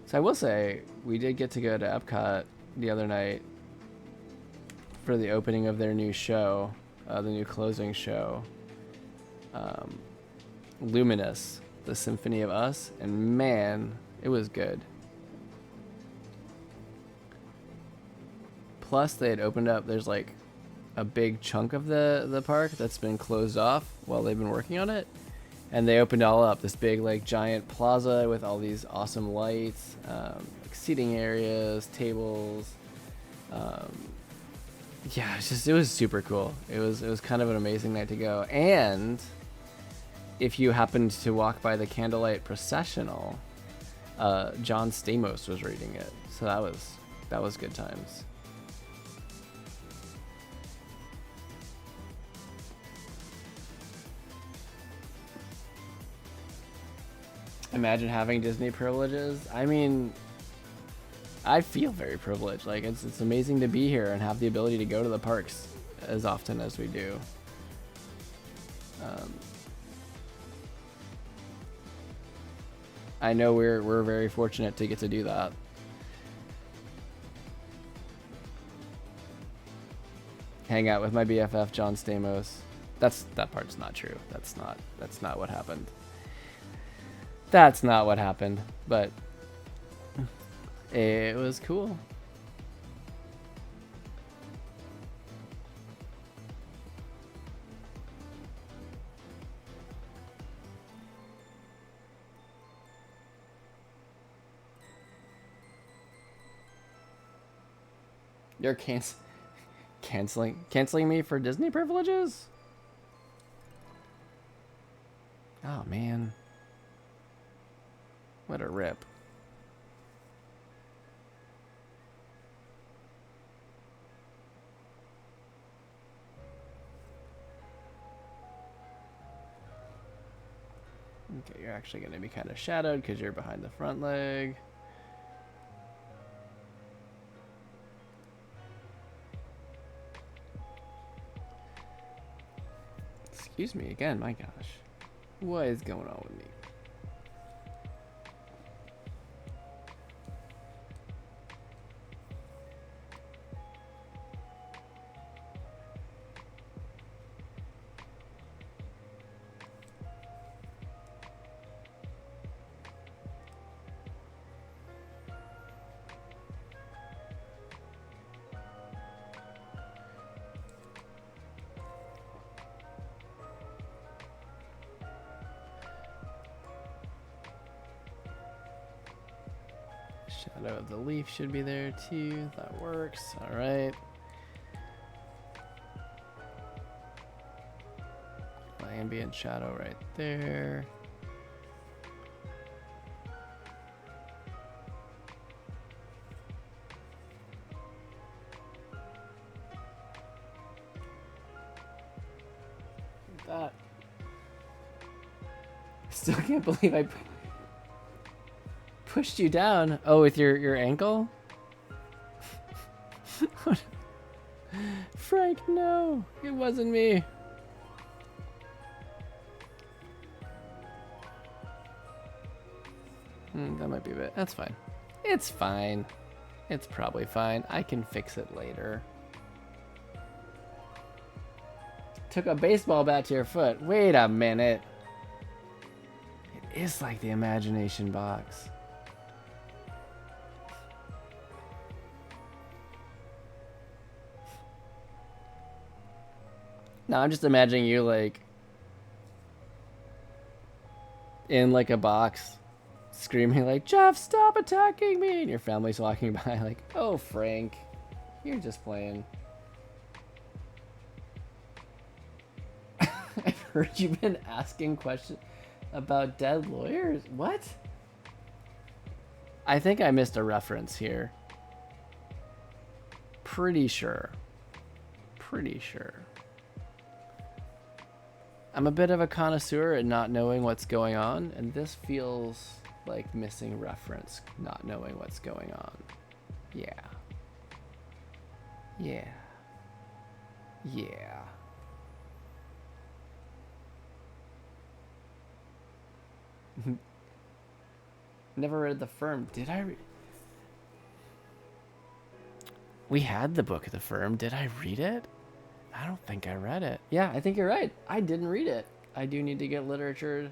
So I will say, we did get to go to Epcot the other night for the opening of their new show, the new closing show, Luminous, the Symphony of Us, and man, it was good. Plus, they had opened up, there's like a big chunk of the park that's been closed off while they've been working on it. And they opened all up, this big like giant plaza with all these awesome lights, like seating areas, tables. Yeah, it was super cool. It was kind of an amazing night to go. And if you happened to walk by the candlelight processional, John Stamos was reading it. So that was good times. Imagine having Disney privileges. I mean, I feel very privileged. Like it's amazing to be here and have the ability to go to the parks as often as we do. I know we're very fortunate to get to do that. Hang out with my BFF John Stamos. That part's not true. That's not what happened. That's not what happened, but it was cool. You're canceling me for Disney privileges? Oh man. What a rip. Okay, you're actually going to be kind of shadowed because you're behind the front leg. Excuse me again, my gosh. What is going on with me? Shadow of the leaf should be there too. That works. All right. Ambient shadow right there. That. Still can't believe I pushed you down. Oh, with your ankle? Frank, no, it wasn't me. That might be a bit. That's fine. It's fine. It's probably fine. I can fix it later. Took a baseball bat to your foot. Wait a minute. It is like the imagination box. No, I'm just imagining you like in like a box screaming like, Jeff, stop attacking me! And your family's walking by like, oh, Frank, you're just playing. I've heard you've been asking questions about dead lawyers. What? I think I missed a reference here. Pretty sure. Pretty sure. I'm a bit of a connoisseur at not knowing what's going on, and this feels like missing reference, not knowing what's going on. Yeah. Yeah. Yeah. Never read The Firm. Did I read? We had the book of The Firm. Did I read it? I don't think I read it. Yeah, I think you're right. I didn't read it. I do need to get literature.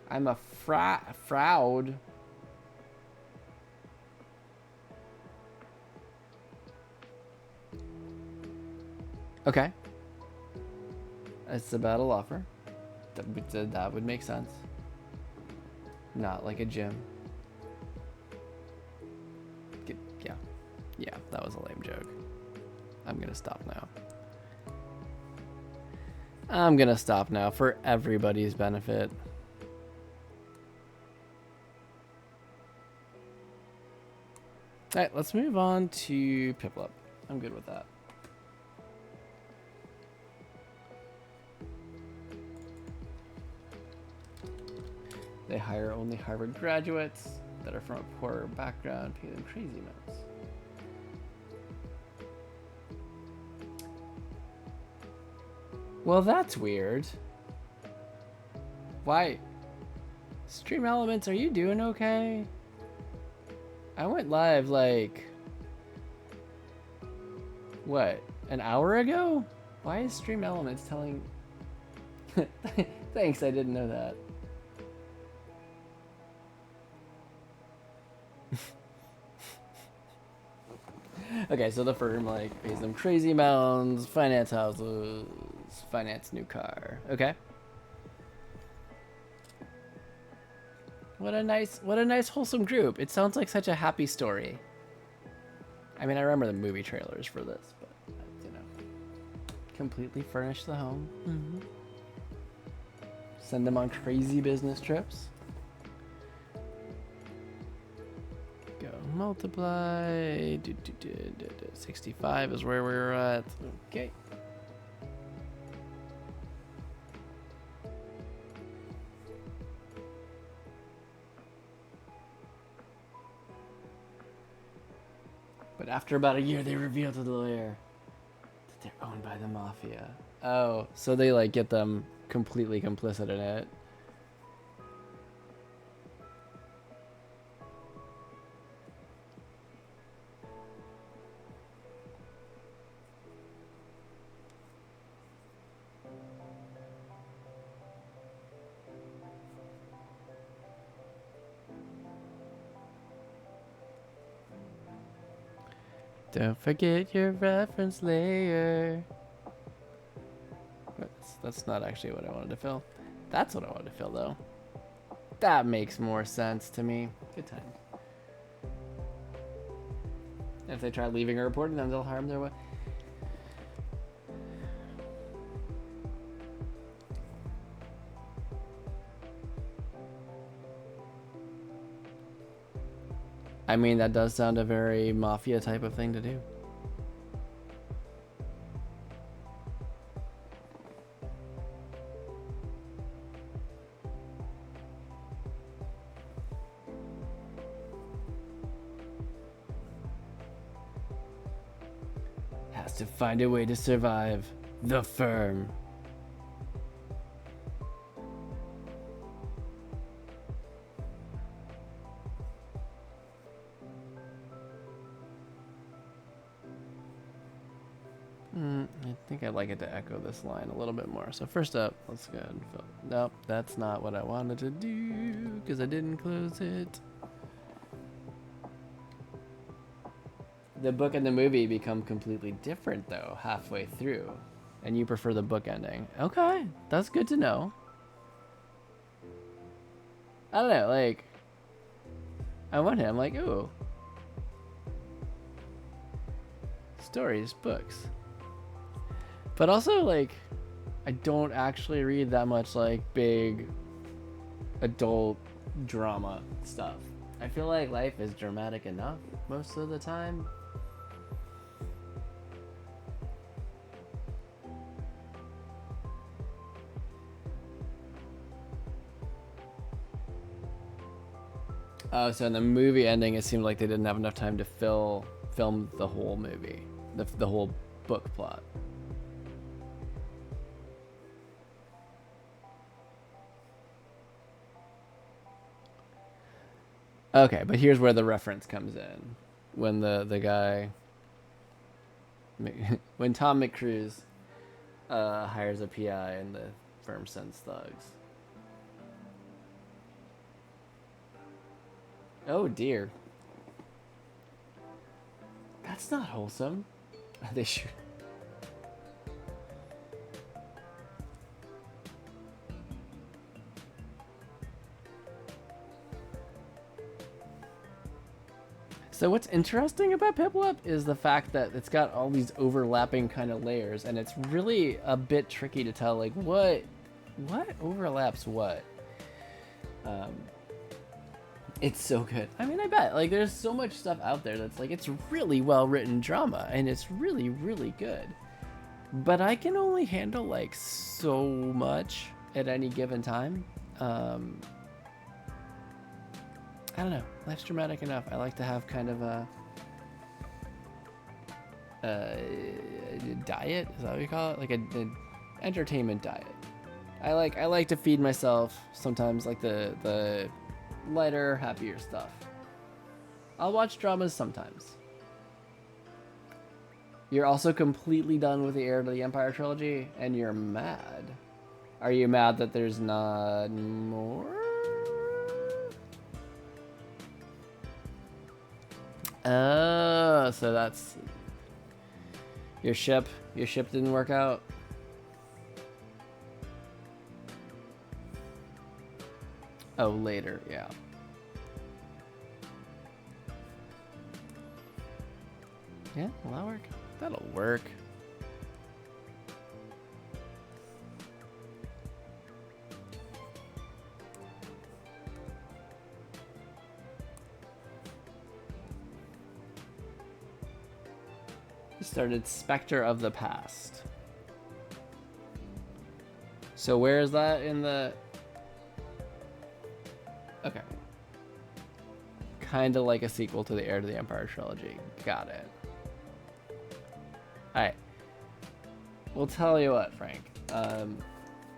I'm a fraud. Okay. It's about a law firm. That would make sense. Not like a gym. Yeah. Yeah, that was a lame joke. I'm gonna stop now. I'm gonna stop now for everybody's benefit. Alright, let's move on to Piplup. I'm good with that. They hire only Harvard graduates that are from a poor background, pay them crazy amounts. Well, that's weird. Why? Stream Elements, are you doing okay? I went live like, what, an hour ago? Why is Stream Elements telling... Thanks, I didn't know that. Okay, so the firm like pays them crazy amounts, finance houses, finance new car. Okay. What a nice wholesome group. It sounds like such a happy story. I mean, I remember the movie trailers for this, but you know, completely furnish the home. Mm-hmm. Send them on crazy business trips. Go multiply. 65 is where we're at. Okay. But after about a year, they reveal to the lawyer that they're owned by the mafia. Oh, so they like get them completely complicit in it. Don't forget your reference layer. That's not actually what I wanted to fill. That's what I wanted to fill, though. That makes more sense to me. Good time. If they try leaving or reporting them, they'll harm their way. I mean, that does sound a very mafia type of thing to do. Has to find a way to survive. The firm. I think I'd like it to echo this line a little bit more. So first up, let's go ahead and fill. Nope, that's not what I wanted to do because I didn't close it. The book and the movie become completely different though halfway through, and you prefer the book ending. Okay, that's good to know. I don't know, like, on one hand, I'm like, ooh, stories, books. But also, like, I don't actually read that much, like, big adult drama stuff. I feel like life is dramatic enough most of the time. Oh, so in the movie ending, it seemed like they didn't have enough time to film the whole movie, the whole book plot. Okay, but here's where the reference comes in. When the guy, when Tom McCruise hires a PI and the firm sends thugs. Oh dear. That's not wholesome. They should. So what's interesting about Piplup is the fact that it's got all these overlapping kind of layers, and it's really a bit tricky to tell, like, what overlaps what. It's so good. I mean, I bet, like, there's so much stuff out there that's like, it's really well written drama, and it's really, really good. But I can only handle like so much at any given time. I don't know. Life's dramatic enough. I like to have kind of a diet. Is that what you call it? Like an entertainment diet. I like to feed myself sometimes, like the lighter, happier stuff. I'll watch dramas sometimes. You're also completely done with the Heir to the Empire trilogy, and you're mad. Are you mad that there's not more? Oh, so that's your ship. Your ship didn't work out. Oh, later, yeah. Yeah, will that work? That'll work. Started Spectre of the Past. So where is that in the... Okay. Kind of like a sequel to the Heir to the Empire trilogy. Got it. Alright. We'll tell you what, Frank.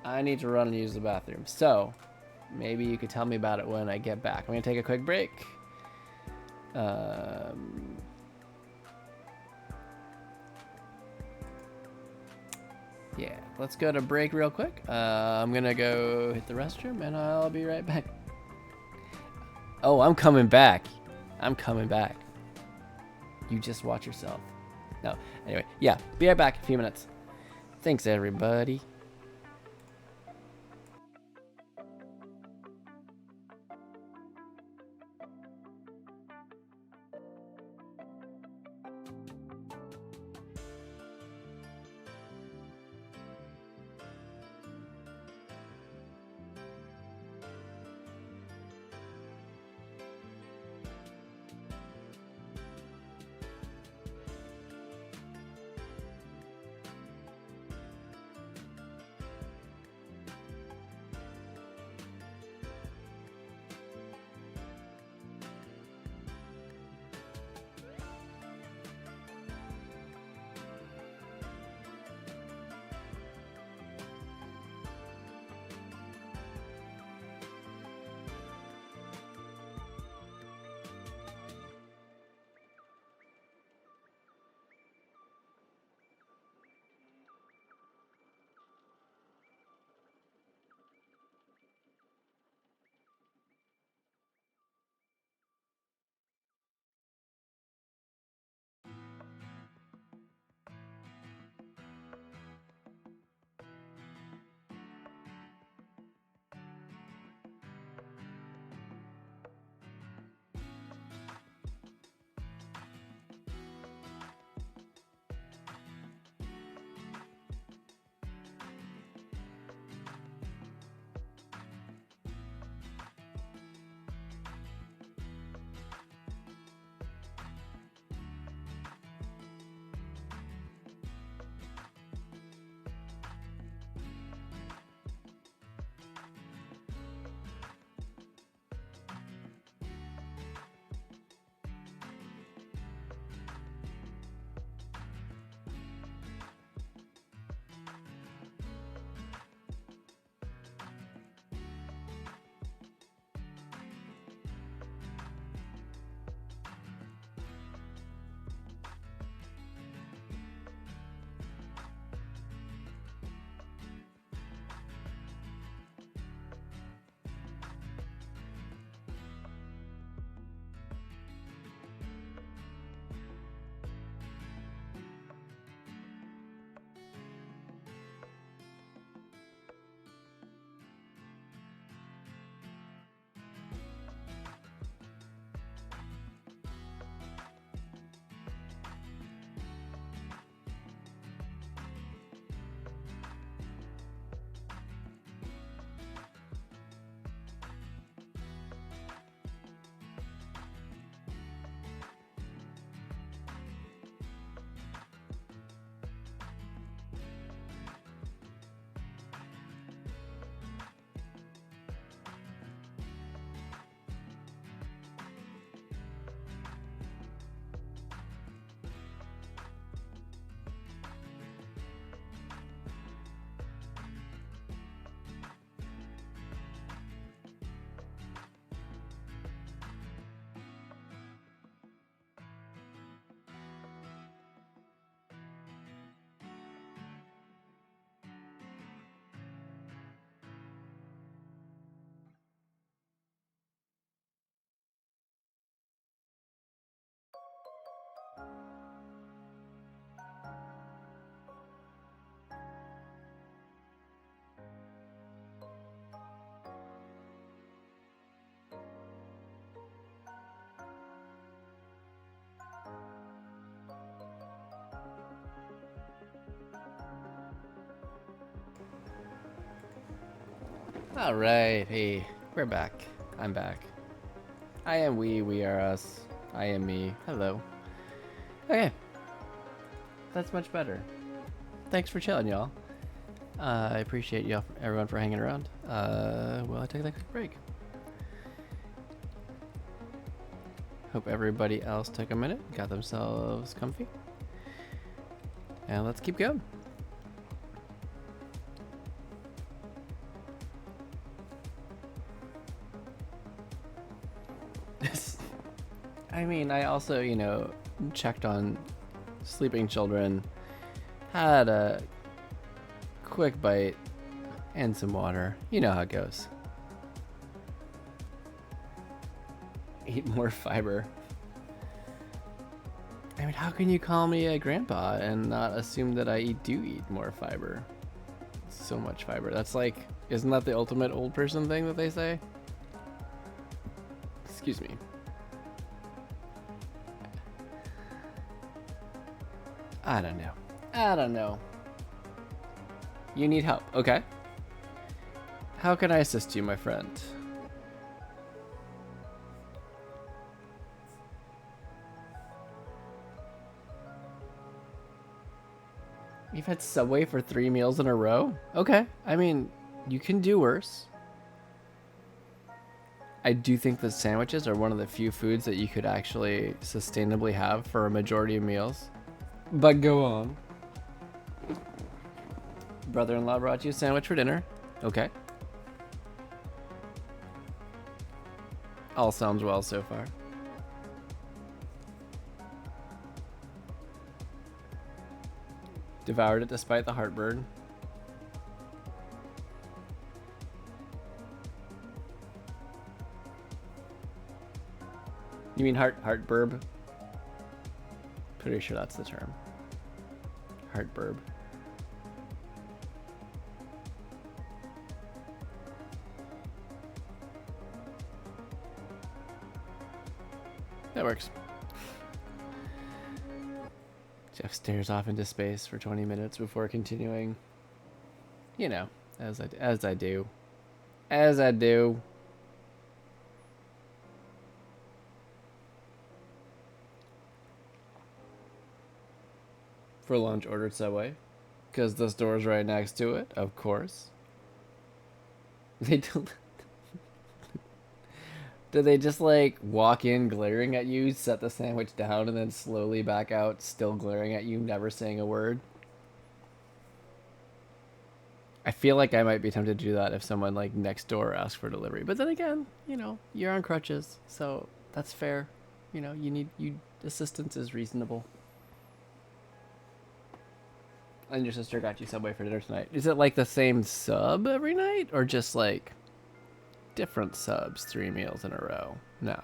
I need to run and use the bathroom. So, maybe you could tell me about it when I get back. I'm going to take a quick break. Yeah, let's go to break real quick. I'm gonna go hit the restroom and I'll be right back. Oh, I'm coming back. I'm coming back. You just watch yourself. No, anyway, yeah, be right back in a few minutes. Thanks, everybody. All right, hey, we're back. I'm back. I am we are us. I am me. Hello. Okay. That's much better. Thanks for chilling, y'all. I appreciate y'all, everyone, for hanging around. Well, I take that quick break. Hope everybody else took a minute, got themselves comfy. And let's keep going. I mean, I also, you know, checked on sleeping children, had a quick bite and some water. You know how it goes. Eat more fiber. I mean, how can you call me a grandpa and not assume that I do eat more fiber? So much fiber. That's like, isn't that the ultimate old person thing that they say? Excuse me. I don't know. I don't know. You need help. Okay. How can I assist you, my friend? You've had Subway for 3 meals in a row? Okay. I mean, you can do worse. I do think that sandwiches are one of the few foods that you could actually sustainably have for a majority of meals. But go on. Brother-in-law brought you a sandwich for dinner. Okay. All sounds well so far. Devoured it despite the heartburn. You mean heartburb? Pretty sure that's the term. Heartburb. That works. Jeff stares off into space for 20 minutes before continuing. You know, as I do. As I do. For lunch, ordered Subway. Because the store's right next to it, of course. They don't... Do they just like walk in glaring at you, set the sandwich down, and then slowly back out, still glaring at you, never saying a word? I feel like I might be tempted to do that if someone like next door asks for delivery. But then again, you know, you're on crutches, so that's fair. You know, assistance is reasonable. And your sister got you Subway for dinner tonight. Is it like the same sub every night, or just like different subs 3 meals in a row? No.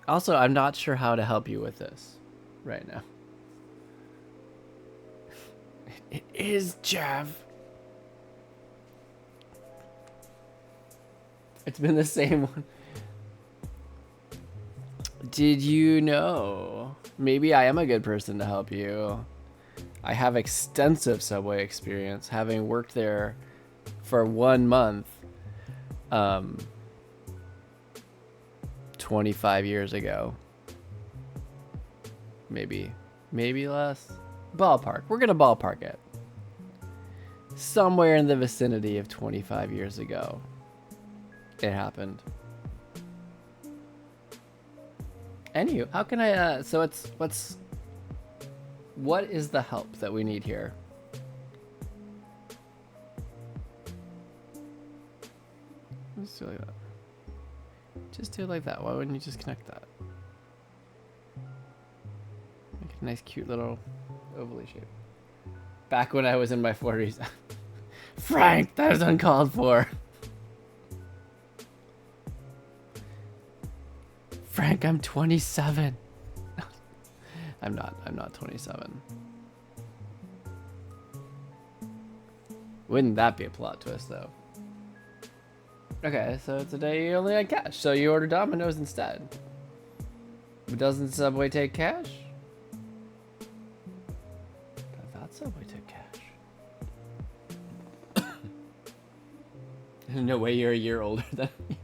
Also, I'm not sure how to help you with this right now. It is Jeff. It's been the same one. Did you know? Maybe I am a good person to help you. I have extensive Subway experience, having worked there for 1 month 25 years ago. Maybe less. Ballpark. We're gonna ballpark it. Somewhere in the vicinity of 25 years ago, it happened. Anywho, how can I, so what is the help that we need here? Let's do it like that. Just do it like that. Why wouldn't you just connect that? Make a nice, cute little ovally shape. Back when I was in my 40s. Frank, that was uncalled for. Frank, I'm 27. I'm not 27. Wouldn't that be a plot twist, though? Okay, so today you only had cash, so you order Domino's instead. But doesn't Subway take cash? I thought Subway took cash. No way you're a year older than me.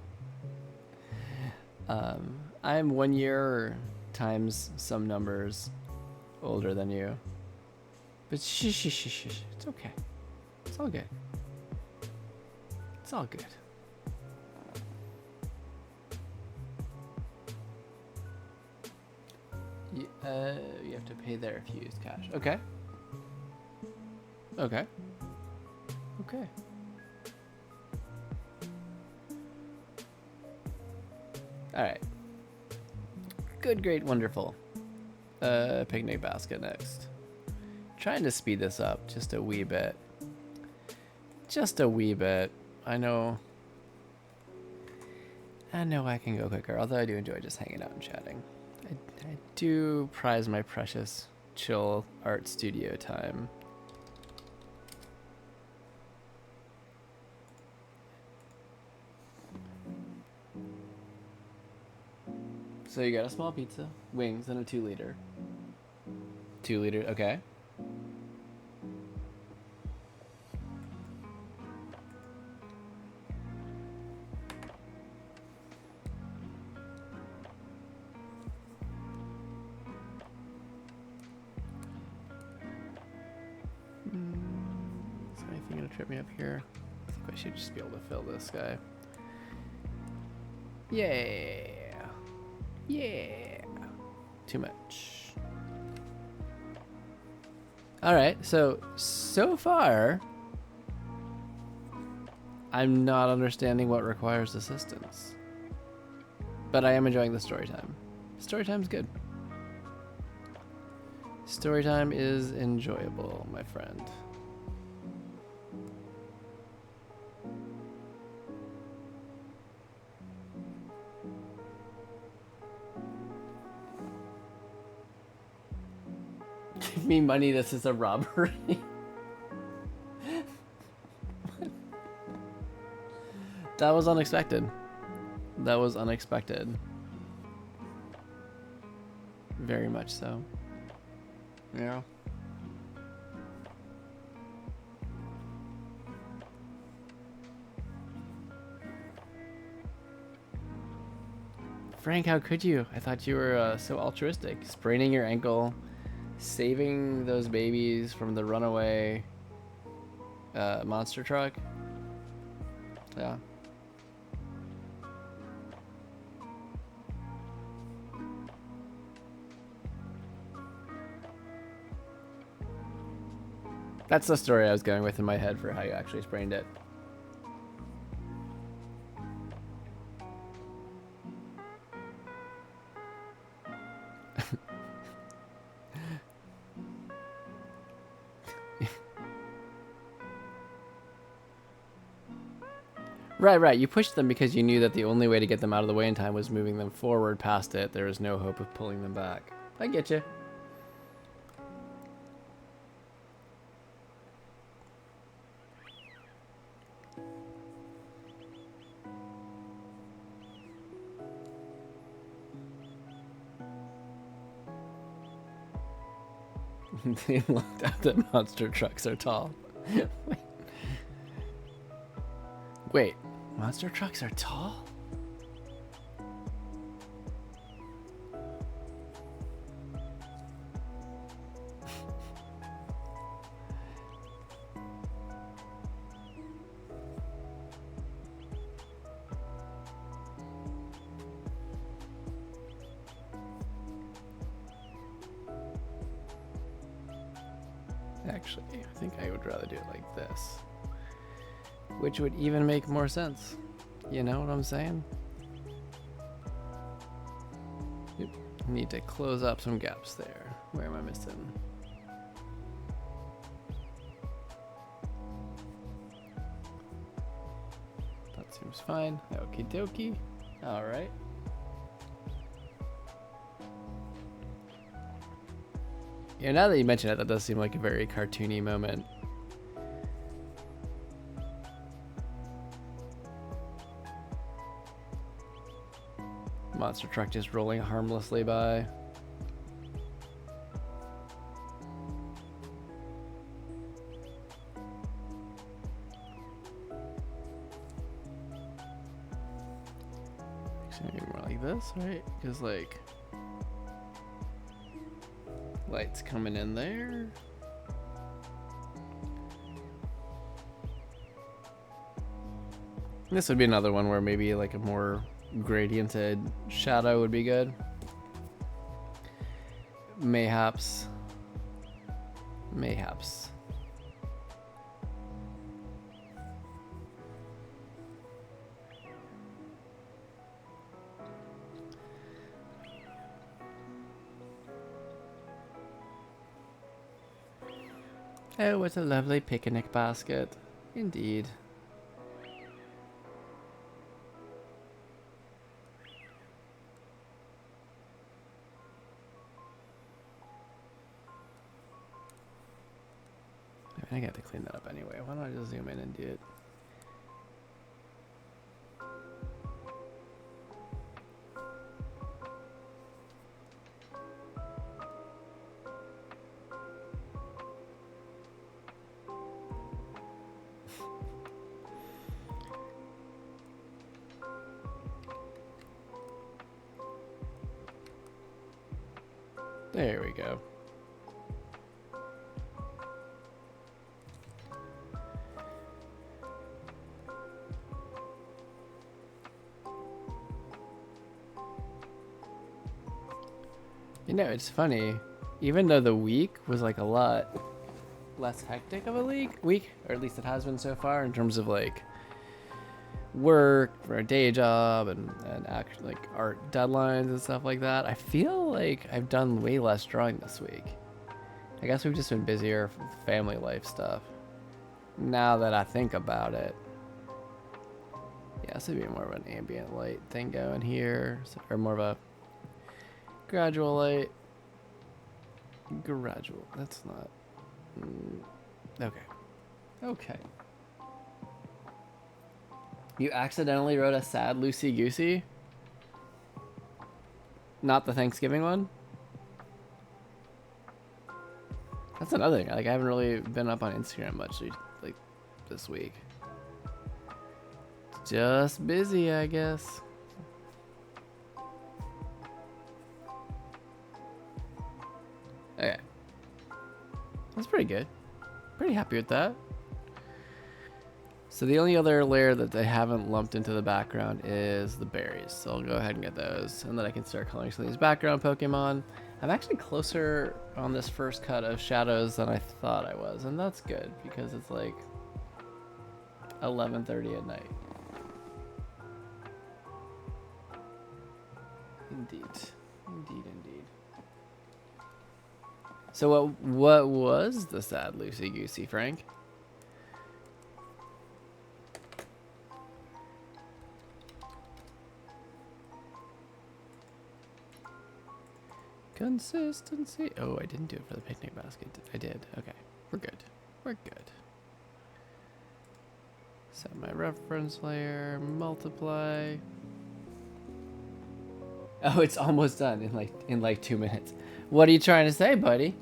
I'm 1 year times some numbers older than you. But shh. It's okay. It's all good. It's all good. You have to pay there if you use cash. Okay. Okay. Okay. All right. Good, great, wonderful. Picnic basket next. Trying to speed this up just a wee bit. Just a wee bit. I know I can go quicker, although I do enjoy just hanging out and chatting. I do prize my precious chill art studio time. So you got a small pizza, wings, and a 2 liter. 2 liter, okay. Is there anything gonna trip me up here? I think I should just be able to fill this guy. Yeah. Yeah. Too much. Alright, so far, I'm not understanding what requires assistance. But I am enjoying the story time. Story time's good. Story time is enjoyable, my friend. Give me money, this is a robbery. That was unexpected. That was unexpected. Very much so. Yeah. Frank, how could you? I thought you were so altruistic. Spraining your ankle, saving those babies from the runaway monster truck. Yeah. That's the story I was going with in my head for how you actually sprained it. Right. You pushed them because you knew that the only way to get them out of the way in time was moving them forward past it. There was no hope of pulling them back. I get you. They looked at that monster trucks are tall. Wait, monster trucks are tall? Actually, I think I would rather do it like this. Which would even make more sense. You know what I'm saying? Yep. Need to close up some gaps there. Where am I missing? That seems fine. Okie dokie. Alright. Yeah, now that you mention it, that does seem like a very cartoony moment. Monster truck just rolling harmlessly by. Actually, maybe more like this, right? Because like light's coming in there. This would be another one where maybe like a more gradiented shadow would be good. Mayhaps. Mayhaps. Oh, what a lovely picnic basket. Indeed. I got to clean that up anyway. Why don't I just zoom in and do it? There we go. You know, it's funny, even though the week was like a lot less hectic of a week, or at least it has been so far in terms of like work for a day job and actually like art deadlines and stuff like that, I feel like I've done way less drawing this week. I guess we've just been busier with family life stuff. Now that I think about it. Yeah, this would be more of an ambient light thing going here, or more of a gradual light. Gradual. That's not. Okay. Okay. You accidentally wrote a sad Lucy Goosey? Not the Thanksgiving one? That's another thing. Like, I haven't really been up on Instagram much, like, this week. Just busy, I guess. Okay. That's pretty good. Pretty happy with that. So the only other layer that they haven't lumped into the background is the berries. So I'll go ahead and get those, and then I can start coloring some of these background Pokemon. I'm actually closer on this first cut of shadows than I thought I was, and that's good because it's like 11:30 at night. Indeed. Indeed, indeed. So what was the sad Lucy Goosey, Frank? Consistency. Oh, I didn't do it for the picnic basket. I did. Okay. We're good. We're good. Set my reference layer. Multiply. Oh, it's almost done in like 2 minutes. What are you trying to say, buddy?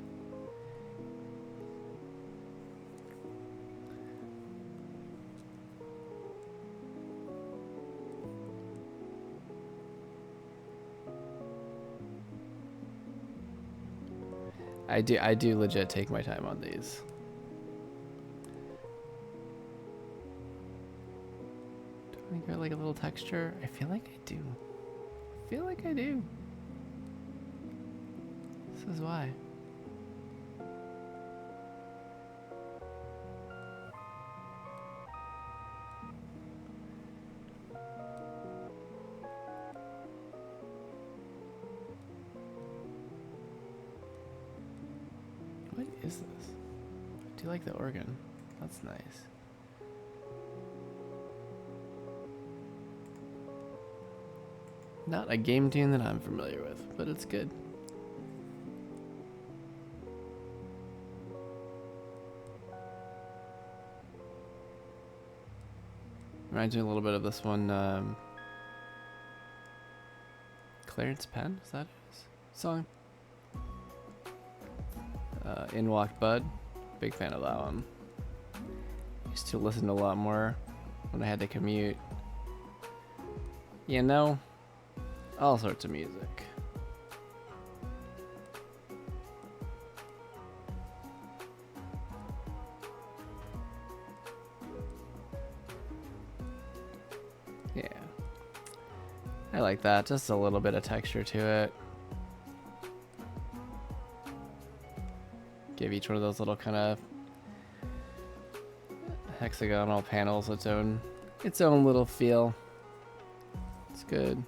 I do legit take my time on these. Do I get like a little texture? I feel like I do. I feel like I do. This is why. What is this? I do like the organ. That's nice. Not a game tune that I'm familiar with, but it's good. Reminds me a little bit of this one, Clarence Penn, is that his song? In Walked Bud. Big fan of that one. Used to listen to a lot more when I had to commute. You know, All sorts of music. Yeah. I like that. Just a little bit of texture to it. Give each one of those little kind of hexagonal panels its own little feel. It's good.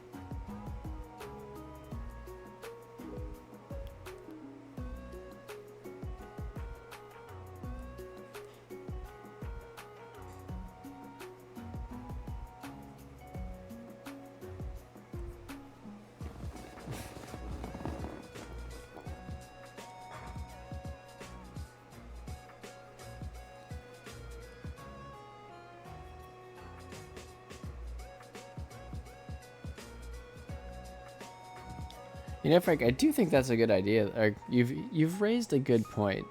You know, Frank, I do think that's a good idea. Or you've raised a good point,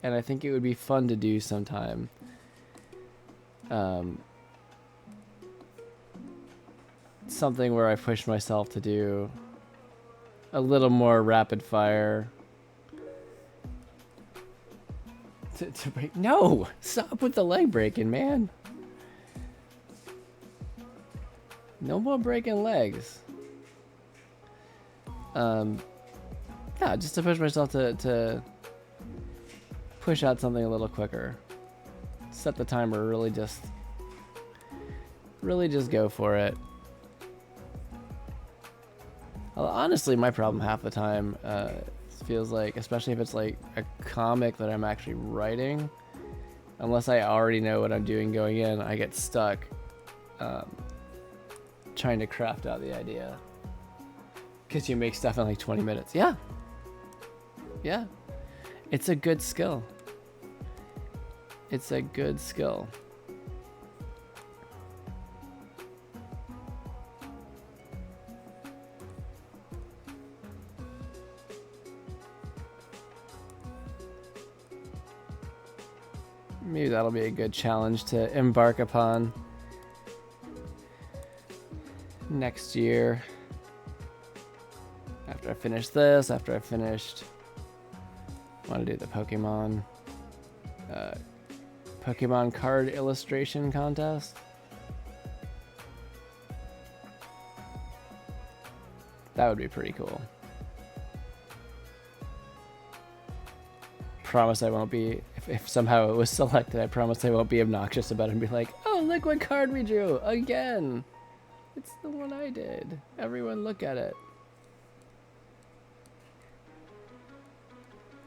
and I think it would be fun to do sometime. Something where I push myself to do a little more rapid fire. To break. No, stop with the leg breaking, man. No more breaking legs. Yeah, just to push myself to push out something a little quicker. Set the timer, really just go for it. Honestly, my problem half the time feels like, especially if it's like a comic that I'm actually writing, unless I already know what I'm doing going in, I get stuck trying to craft out the idea. Because you make stuff in like 20 minutes. Yeah. Yeah. It's a good skill. It's a good skill. Maybe that'll be a good challenge to embark upon next year. After I finish this, after I finished, I want to do the Pokemon card illustration contest. That would be pretty cool. Promise I won't be, if somehow it was selected, I promise I won't be obnoxious about it and be like, oh, look what card we drew again. It's the one I did. Everyone look at it.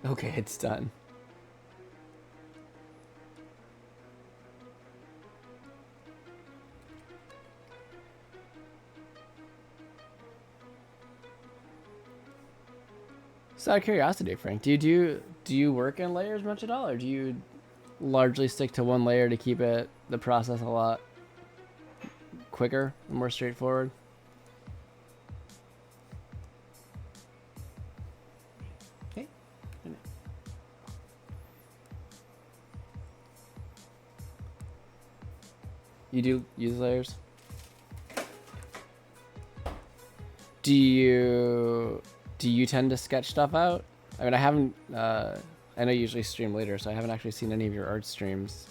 Okay, it's done. So out of curiosity, Frank, do you work in layers much at all, or do you largely stick to one layer to keep the process a lot quicker and more straightforward? Okay. You do use layers? Do you tend to sketch stuff out? I mean, I haven't, I know you usually stream later, so I haven't actually seen any of your art streams.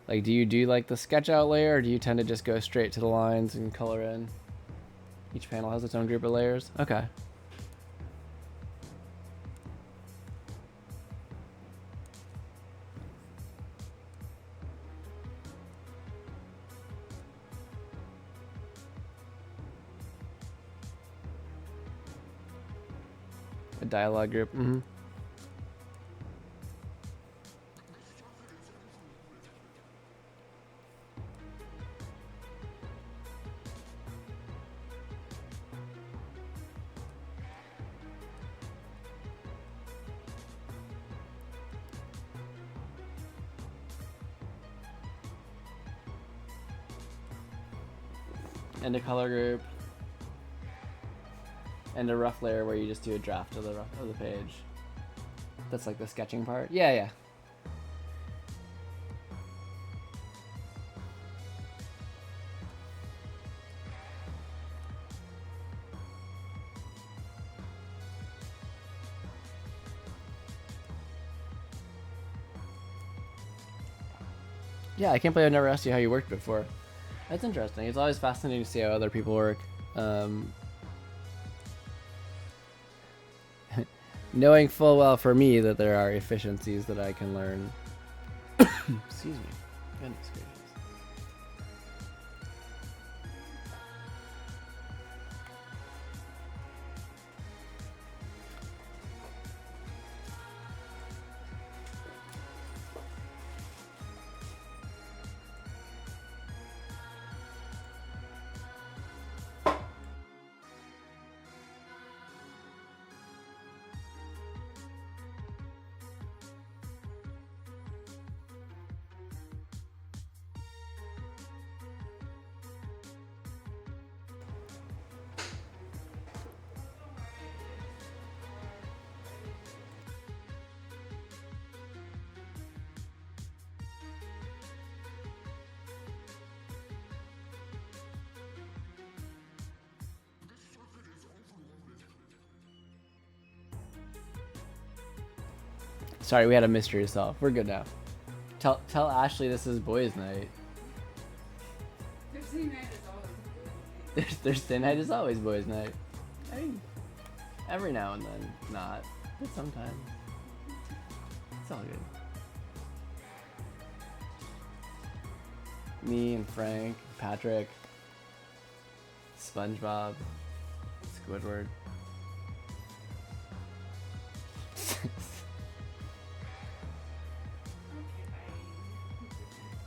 Like, do you do like the sketch out layer, or do you tend to just go straight to the lines and color in? Each panel has its own group of layers? Okay. A dialogue group, mm-hmm. And a color group. And a rough layer where you just do a draft of the page. That's like the sketching part. Yeah, yeah. Yeah, I can't believe I've never asked you how you worked before. That's interesting. It's always fascinating to see how other people work. Knowing full well for me that there are efficiencies that I can learn. Excuse me. Goodness gracious. Sorry, we had a mystery to solve. We're good now. Tell Ashley this is boys' night. Thursday night is always boys' night. Thursday night is always boys' night. I mean, every now and then, not, but sometimes. It's all good. Me and Frank, Patrick, SpongeBob, Squidward.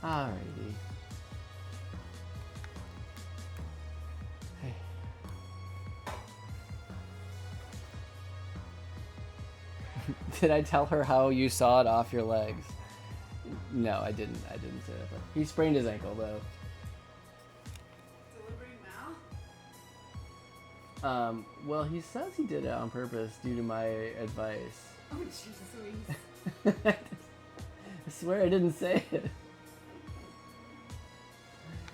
Alrighty. Hey. Did I tell her how you saw it off your legs? No, I didn't. I didn't say that. He sprained his ankle though. Delivering Mal? Well, he says he did it on purpose due to my advice. Oh, Jesus Louise. I swear I didn't say it.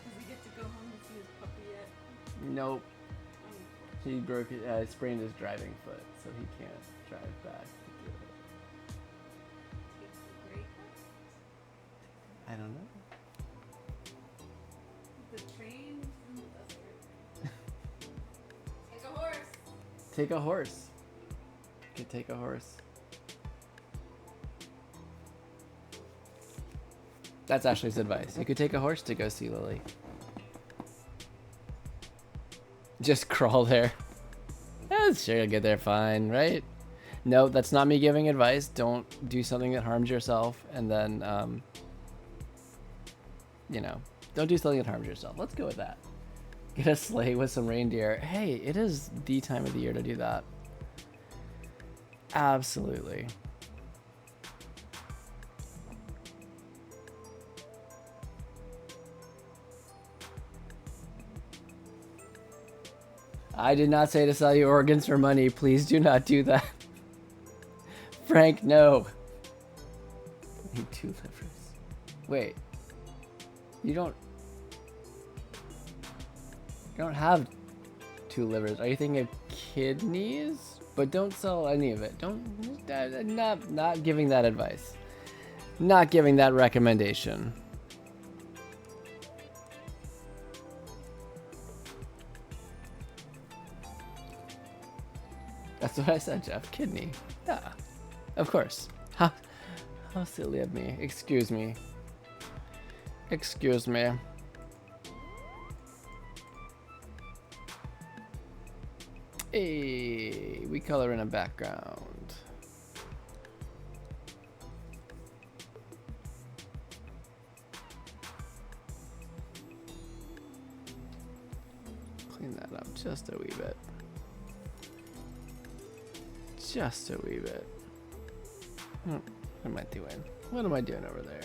Does he get to go home to see his puppy yet? Nope. Oh, He sprained his driving foot, so he can't drive back to do it. take the great I don't know. the train from the desert. Take a horse. Take a horse. You could take a horse. That's Ashley's advice. You could take a horse to go see Lily. Just crawl there. Sure, you'll get there fine, right? No, that's not me giving advice. Don't do something that harms yourself, and then, you know, don't do something that harms yourself. Let's go with that. Get a sleigh with some reindeer. Hey, it is the time of the year to do that. Absolutely. I did not say to sell you organs for money. Please do not do that. Frank, no. I need 2 livers. Wait. You don't have 2 livers. Are you thinking of kidneys? But don't sell any of it. Don't. Not giving that advice. Not giving that recommendation. That's what I said, Jeff. Kidney. Yeah. Of course. How silly of me. Excuse me. Excuse me. Hey, we color in a background. Clean that up just a wee bit. Just a wee bit. What am I doing? What am I doing over there?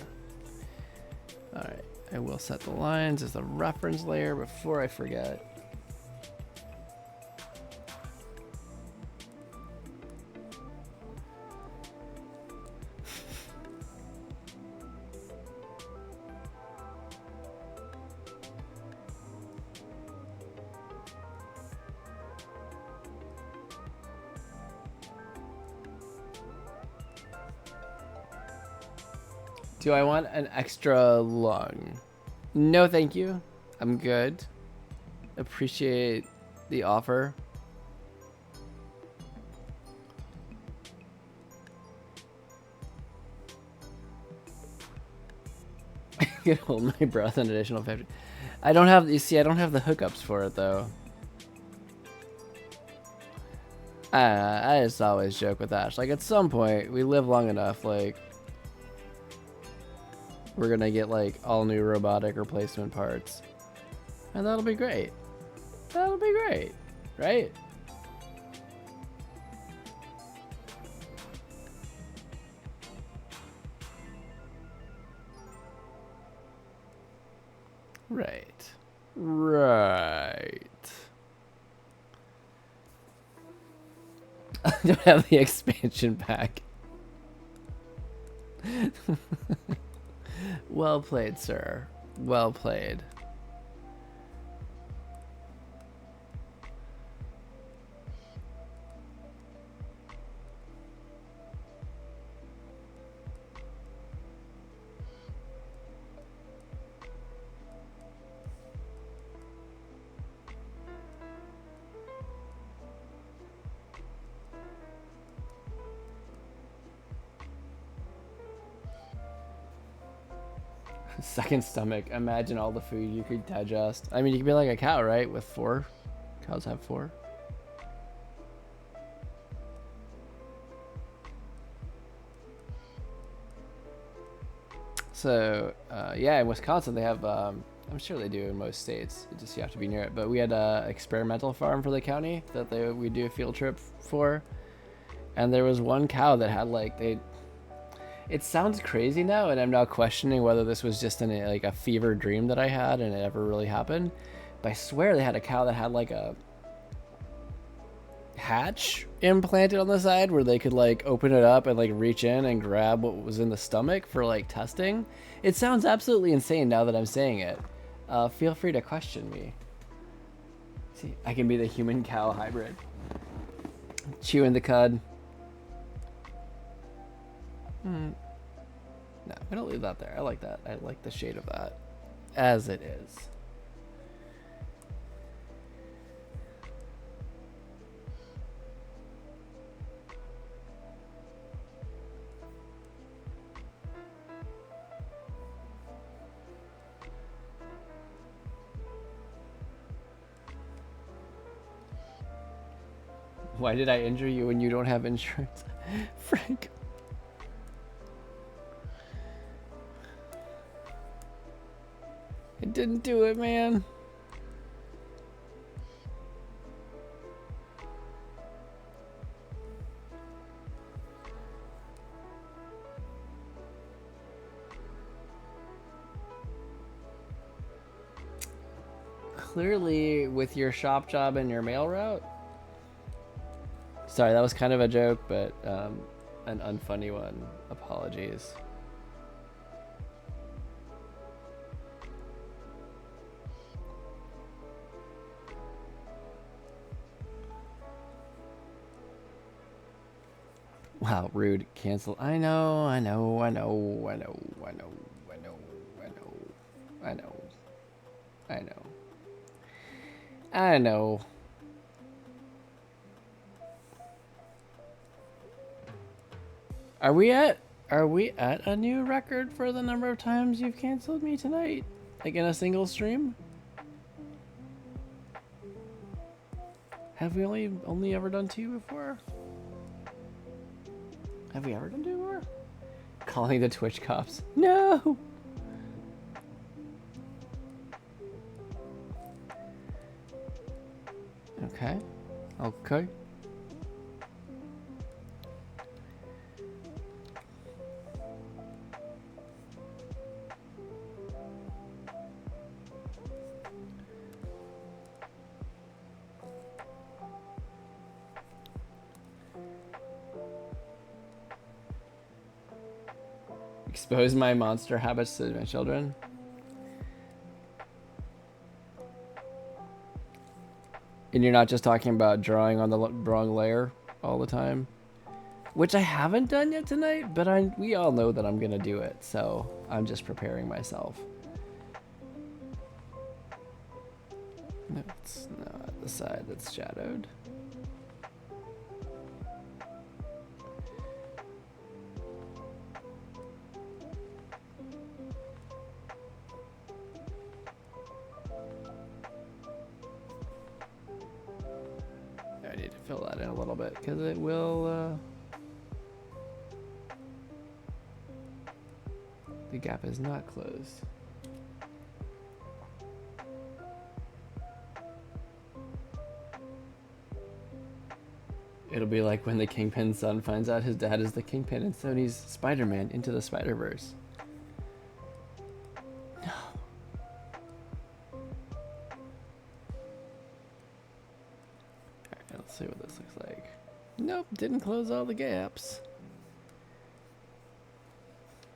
Alright, I will set the lines as a reference layer before I forget. Do I want an extra lung? No, thank you. I'm good. Appreciate the offer. I could hold my breath an additional 50. I don't have, you see, I don't have the hookups for it though. I just always joke with Ash. Like, at some point, we live long enough, like, we're gonna get, like, all new robotic replacement parts. And that'll be great. That'll be great, right? Right. Right. I don't have the expansion pack. Well played, sir. Well played. Second stomach. Imagine all the food you could digest. I mean, you could be like a cow, right? With 4. Cows have 4. So, yeah, in Wisconsin they have, I'm sure they do in most states, it just you have to be near it, but we had a experimental farm for the county that we do a field trip for, and there was one cow that had like, it sounds crazy now, and I'm now questioning whether this was just like a fever dream that I had and it ever really happened, but I swear they had a cow that had like a hatch implanted on the side where they could like open it up and like reach in and grab what was in the stomach for like testing. It sounds absolutely insane now that I'm saying it. Feel free to question me. See, I can be the human cow hybrid. Chewing the cud. No, I'm gonna leave that there. I like that. I like the shade of that as it is. Why did I injure you when you don't have insurance? Frank. I didn't do it, man. Clearly, with your shop job and your mail route. Sorry, that was kind of a joke, but an unfunny one. Apologies. Wow, rude. Cancel. I know, I know, I know, I know, I know, I know, I know, I know, I know. I know. Are we at a new record for the number of times you've canceled me tonight? Like in a single stream? Have we only ever done 2 before? Have we ever done 2 before? Calling the Twitch cops. No! Okay. Okay. Expose my monster habits to my children. And you're not just talking about drawing on the wrong layer all the time. which I haven't done yet tonight, but we all know that I'm gonna do it, so I'm just preparing myself. No, it's not the side that's shadowed. I need to fill that in a little bit because it will. The gap is not closed. It'll be like when the Kingpin's son finds out his dad is the Kingpin and Sony's Spider-Man into the Spider-Verse. No. Alright, let's see what this looks like. Nope, didn't close all the gaps.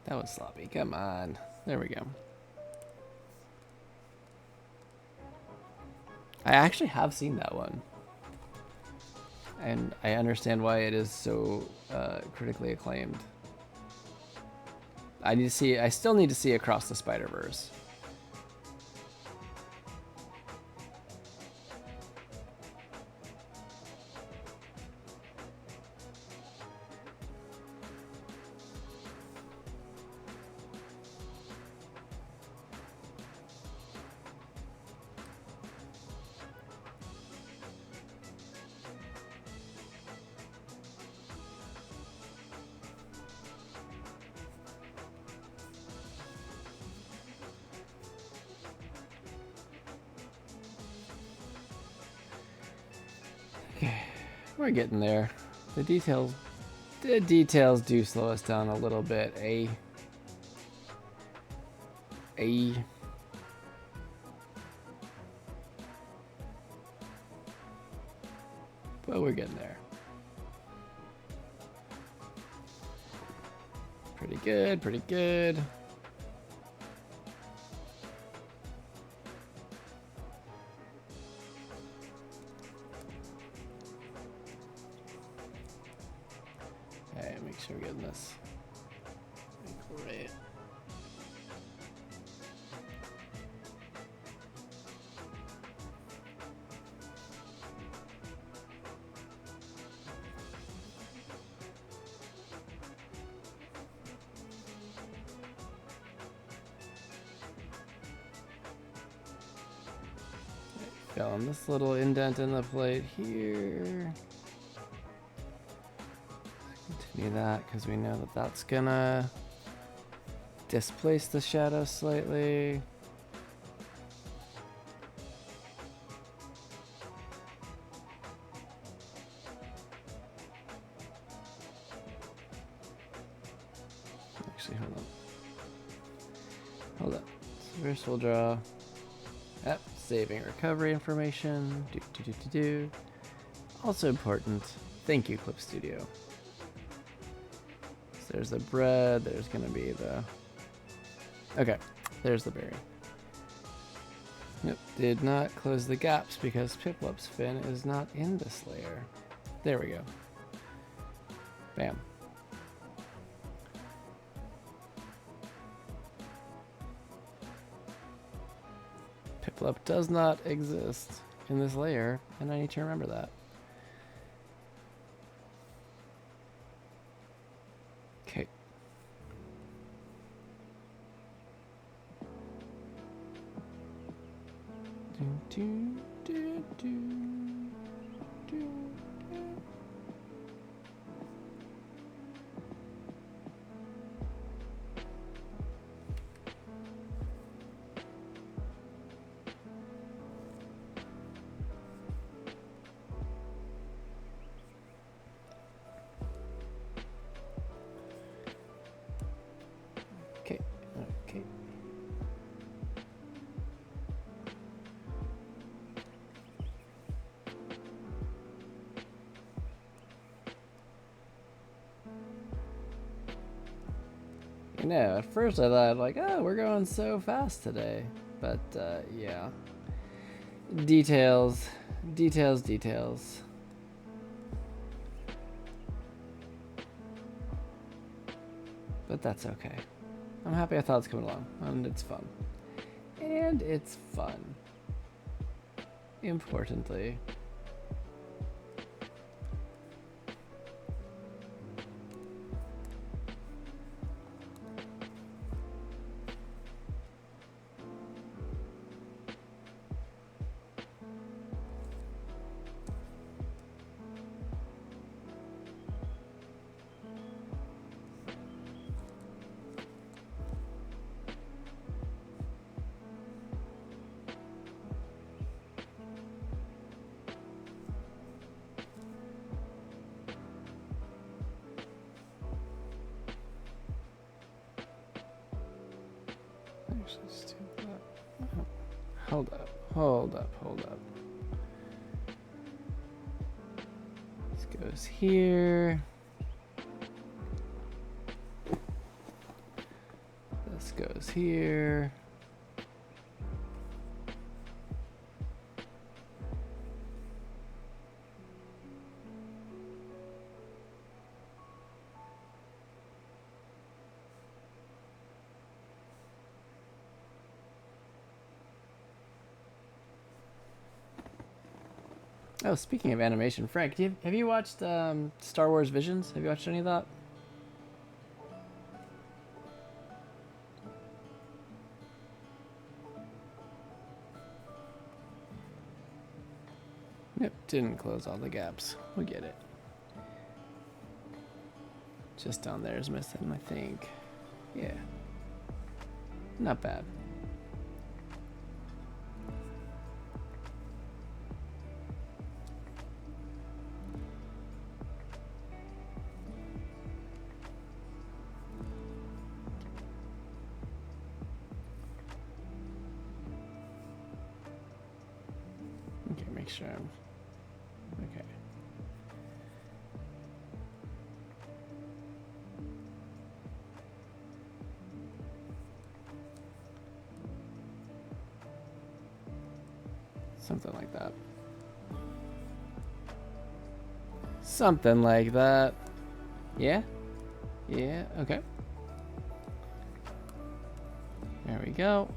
That was sloppy. Come on. There we go. I actually have seen that one. And I understand why it is so critically acclaimed. I still need to see Across the Spider-Verse. We're getting there. The details do slow us down a little bit. But we're getting there. Pretty good, pretty good. Make sure we're getting this great. Fill in this little indent in the plate here. Continue that because we know that that's gonna displace the shadow slightly. Actually, hold on. So first we'll draw. Yep, saving recovery information. Also important. Thank you, Clip Studio. So there's the bread. There's gonna be the. Okay, there's the berry. Nope, did not close the gaps because Piplups fin is not in this layer. There we go. Bam. Piplup does not exist in this layer, and I need to remember that. Okay. Okay. You know, at first I thought like, oh, we're going so fast today. But yeah. Details. But that's okay. I'm happy I thought it's coming along, and it's fun. And it's fun. Importantly. Actually, let's do that. Oh, hold up, hold up, hold up. This goes here. This goes here. Oh, speaking of animation, Frank, have you watched Star Wars Visions? Have you watched any of that? Yep, didn't close all the gaps. We get it. Just down there is missing, I think. Yeah. Not bad. Okay, make sure I'm... Okay. Something like that. Something like that. Yeah? Yeah, okay. There we go.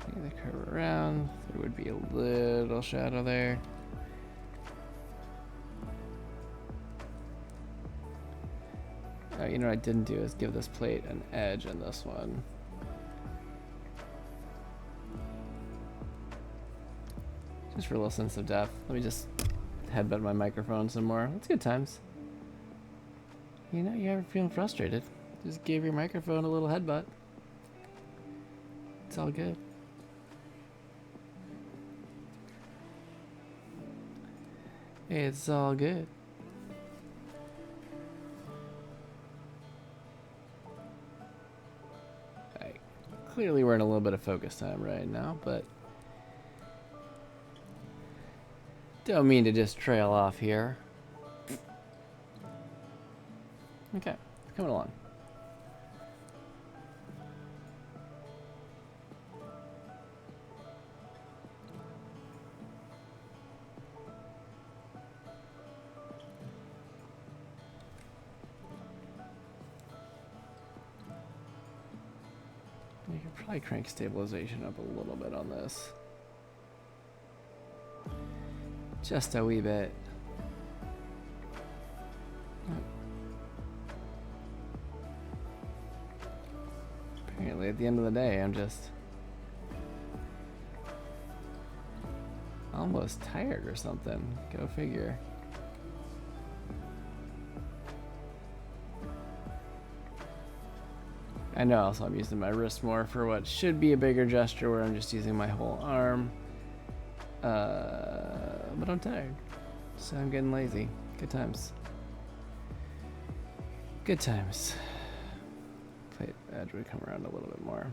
Take the curve around. There would be a little shadow there. Oh, you know what I didn't do is give this plate an edge in this one. Just for a little sense of depth. Let me just headbutt my microphone some more. That's good times. You know, you ever feeling frustrated? Just give your microphone a little headbutt. It's all good. It's all good. Clearly we're in a little bit of focus time right now, but don't mean to just trail off here. Okay, coming along. You could probably crank stabilization up a little bit on this. Just a wee bit. Apparently at the end of the day, I'm just almost tired or something. Go figure. I know also I'm using my wrist more for what should be a bigger gesture where I'm just using my whole arm. But I'm tired, so I'm getting lazy. Good times. Good times. Plate edge would come around a little bit more.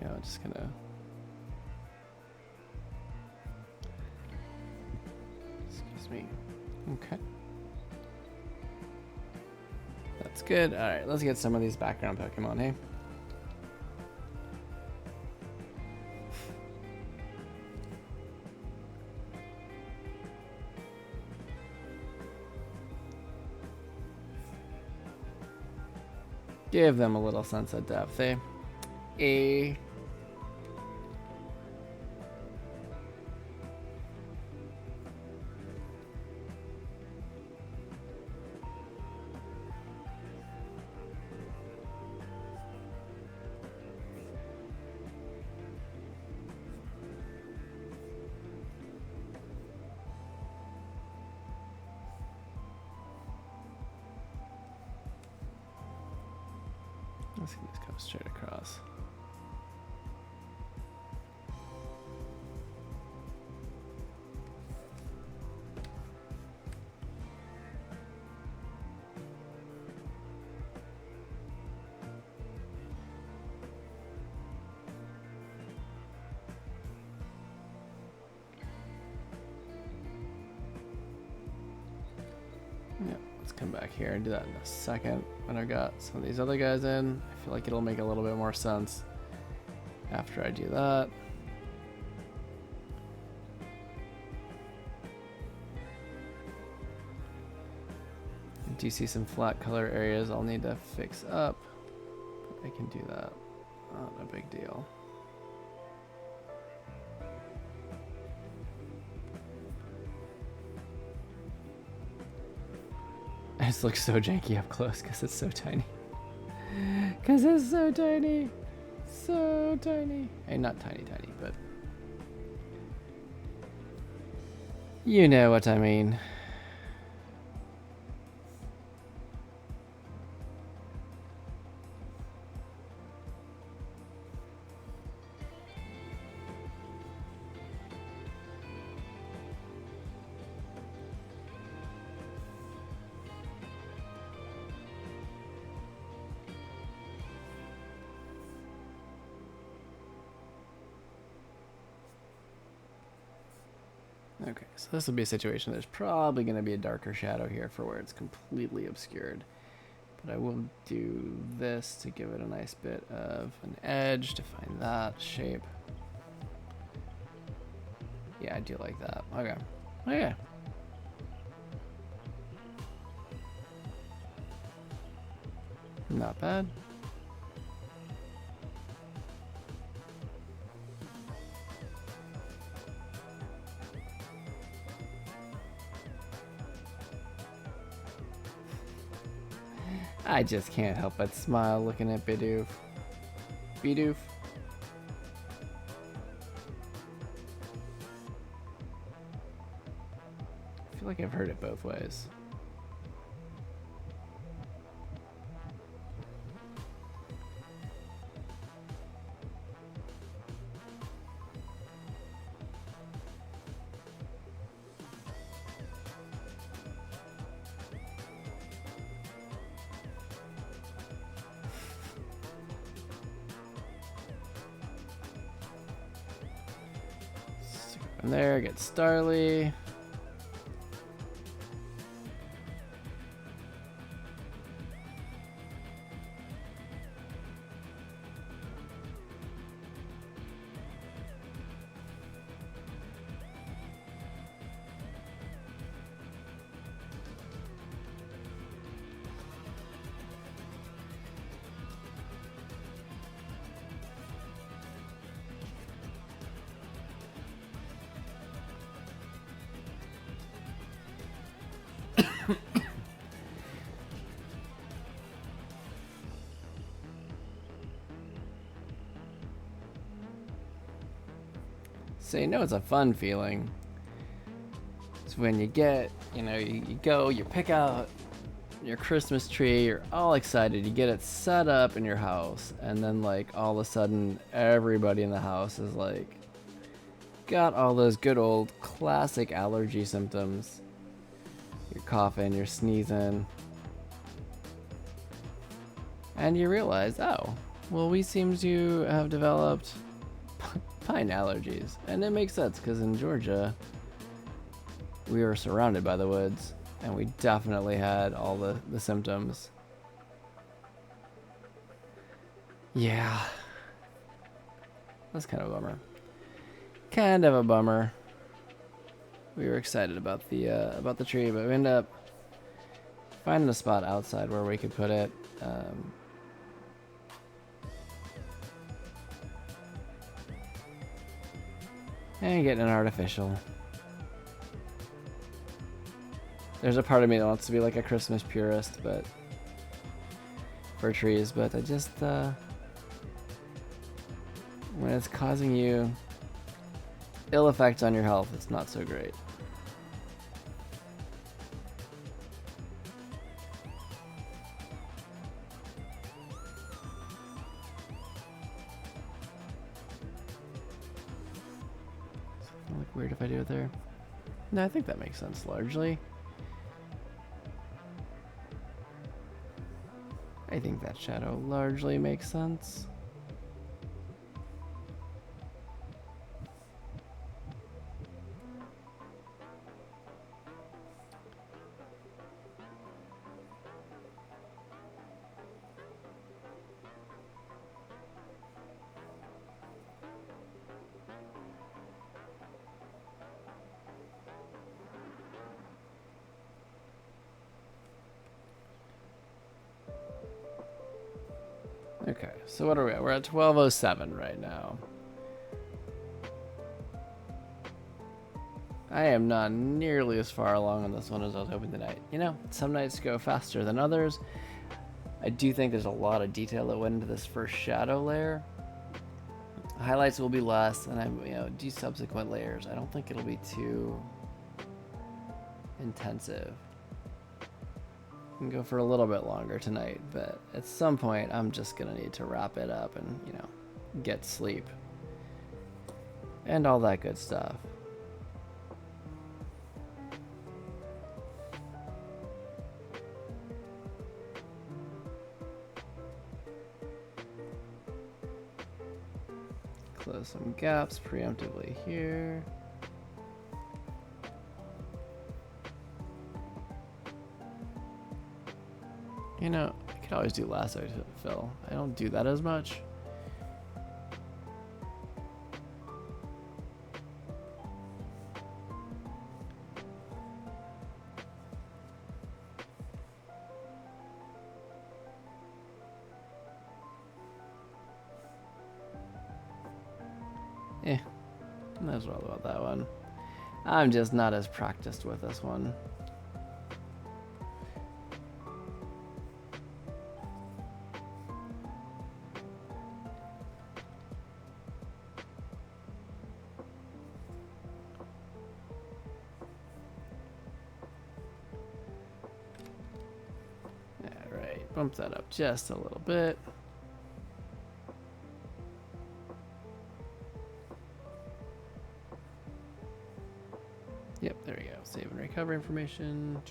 You know, just gonna Excuse me. Okay. That's good. Alright, let's get some of these background Pokemon, hey? Give them a little sense of depth, eh? Let's just go straight across. Yeah, let's come back here and do that in a second when I've got some of these other guys in. I feel like it'll make a little bit more sense after I do that. I do see some flat color areas I'll need to fix up, but I can do that. Not a big deal. This looks so janky up close because it's so tiny. Because it's so tiny. So tiny. Hey, not tiny, but you know what I mean. Okay, so this will be a situation. There's probably going to be a darker shadow here for where it's completely obscured. But I will do this to give it a nice bit of an edge to find that shape. Yeah, I do like that. Okay. Okay. Not bad. I just can't help but smile looking at Bidoof. Bidoof. I feel like I've heard it both ways. From there, get Starly. So you know it's a fun feeling. It's when you get, you go, you pick out your Christmas tree, you're all excited, you get it set up in your house, and then like all of a sudden everybody in the house is like got all those good old classic allergy symptoms. You're coughing, you're sneezing. And you realize, oh, well, we seem to have developed pine allergies. And it makes sense because in Georgia, we were surrounded by the woods, and we definitely had all the symptoms. Yeah. That's kind of a bummer. Kind of a bummer. We were excited about the tree, but we ended up finding a spot outside where we could put it. And getting an artificial. There's a part of me that wants to be like a Christmas purist, but for trees, but I just when it's causing you ill effects on your health, it's not so great. Does it look weird if I do it there? No, I think that makes sense largely. I think that shadow largely makes sense. Okay, so what are we at? We're at 12:07 right now. I am not nearly as far along on this one as I was hoping tonight. You know, some nights go faster than others. I do think there's a lot of detail that went into this first shadow layer. Highlights will be less, and I'm, you know, do subsequent layers. I don't think it'll be too intensive. Can go for a little bit longer tonight, but at some point I'm just gonna need to wrap it up and, you know, get sleep and all that good stuff. Close some gaps preemptively here. You know, I could always do lasso to fill. I don't do that as much. Might as well about that one. I'm just not as practiced with this one. Alright, bump that up just a little bit. Yep, there we go. Save and recover information.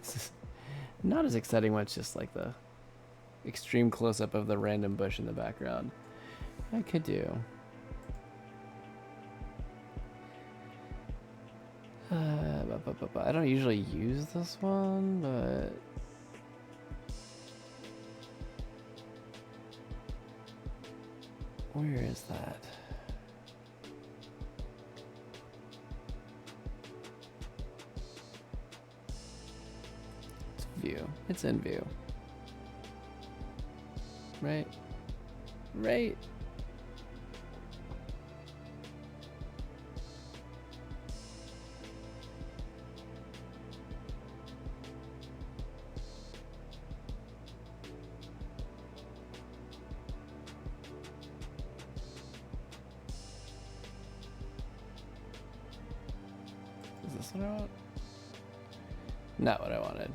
This is not as exciting when it's just like the extreme close-up of the random bush in the background. I could do. I don't usually use this one, but where is that? It's view. It's in view. Right? Right. Is this what I want? Not what I wanted.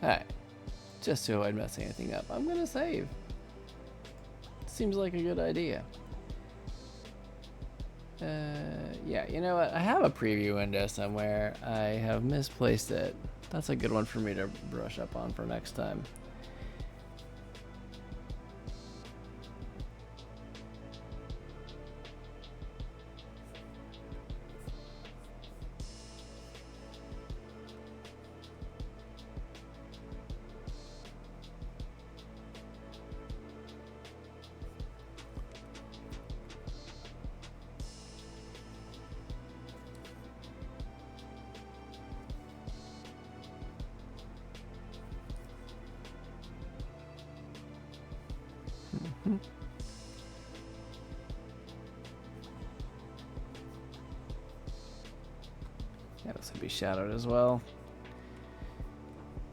Alright. Just to avoid messing anything up, I'm gonna save. Seems like a good idea. Yeah, you know what? I have a preview window somewhere. I have misplaced it. That's a good one for me to brush up on for next time. Yeah, this would be shadowed as well.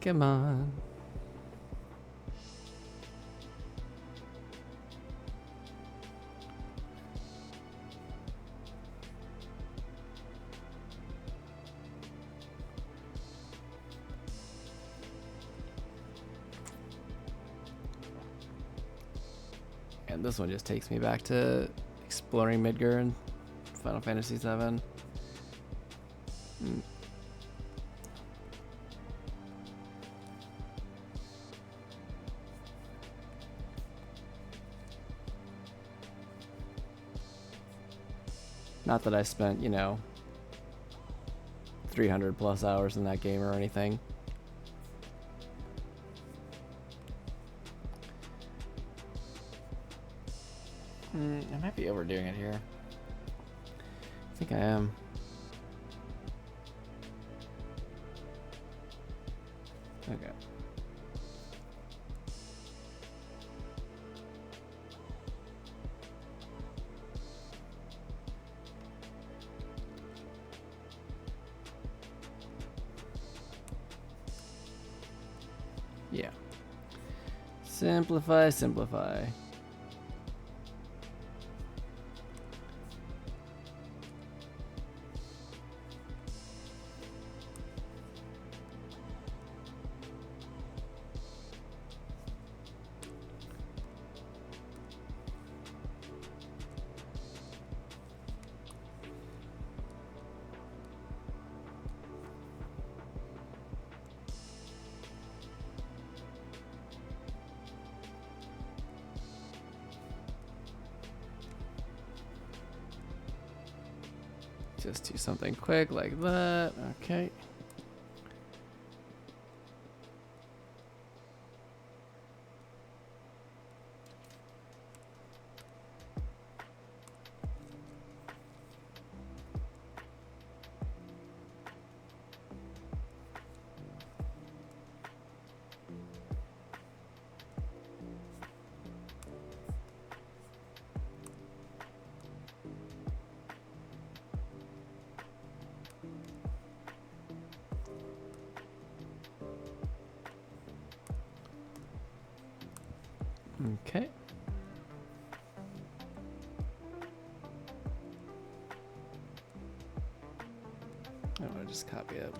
Come on. And this one just takes me back to exploring Midgar and Final Fantasy VII. Not that I spent, you know, 300 plus hours in that game or anything. I might be overdoing it here. I think I am. Okay. Yeah. Simplify, simplify. Just do something quick like that. Okay. Okay. I'm gonna just copy it.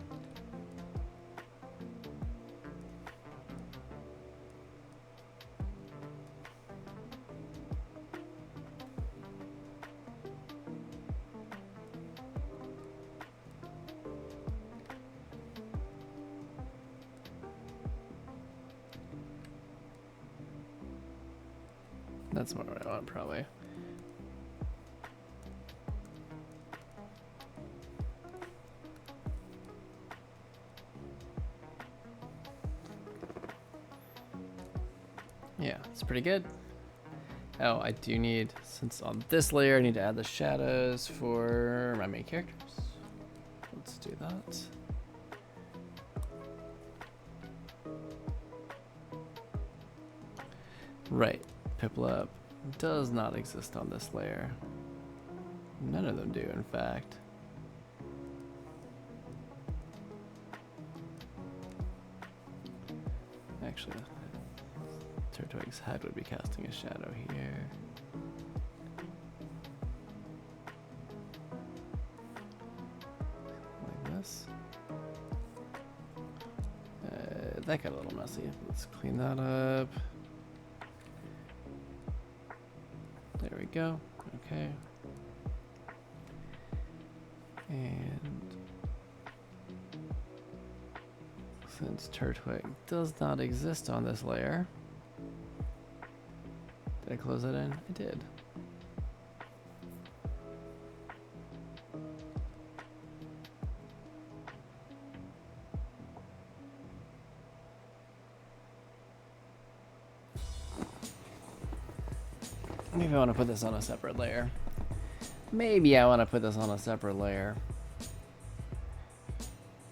That's more what I want, probably. Yeah, it's pretty good. Oh, I do need, since on this layer, I need to add the shadows for my main characters. Let's do that. Right. Piplup does not exist on this layer. None of them do, in fact. Actually, Turtwig's head would be casting a shadow here. Like this. That got a little messy. Let's clean that up. There we go. Okay. And since Turtwig does not exist on this layer, did I close that in? I did. Maybe I want to put this on a separate layer. Maybe I want to put this on a separate layer.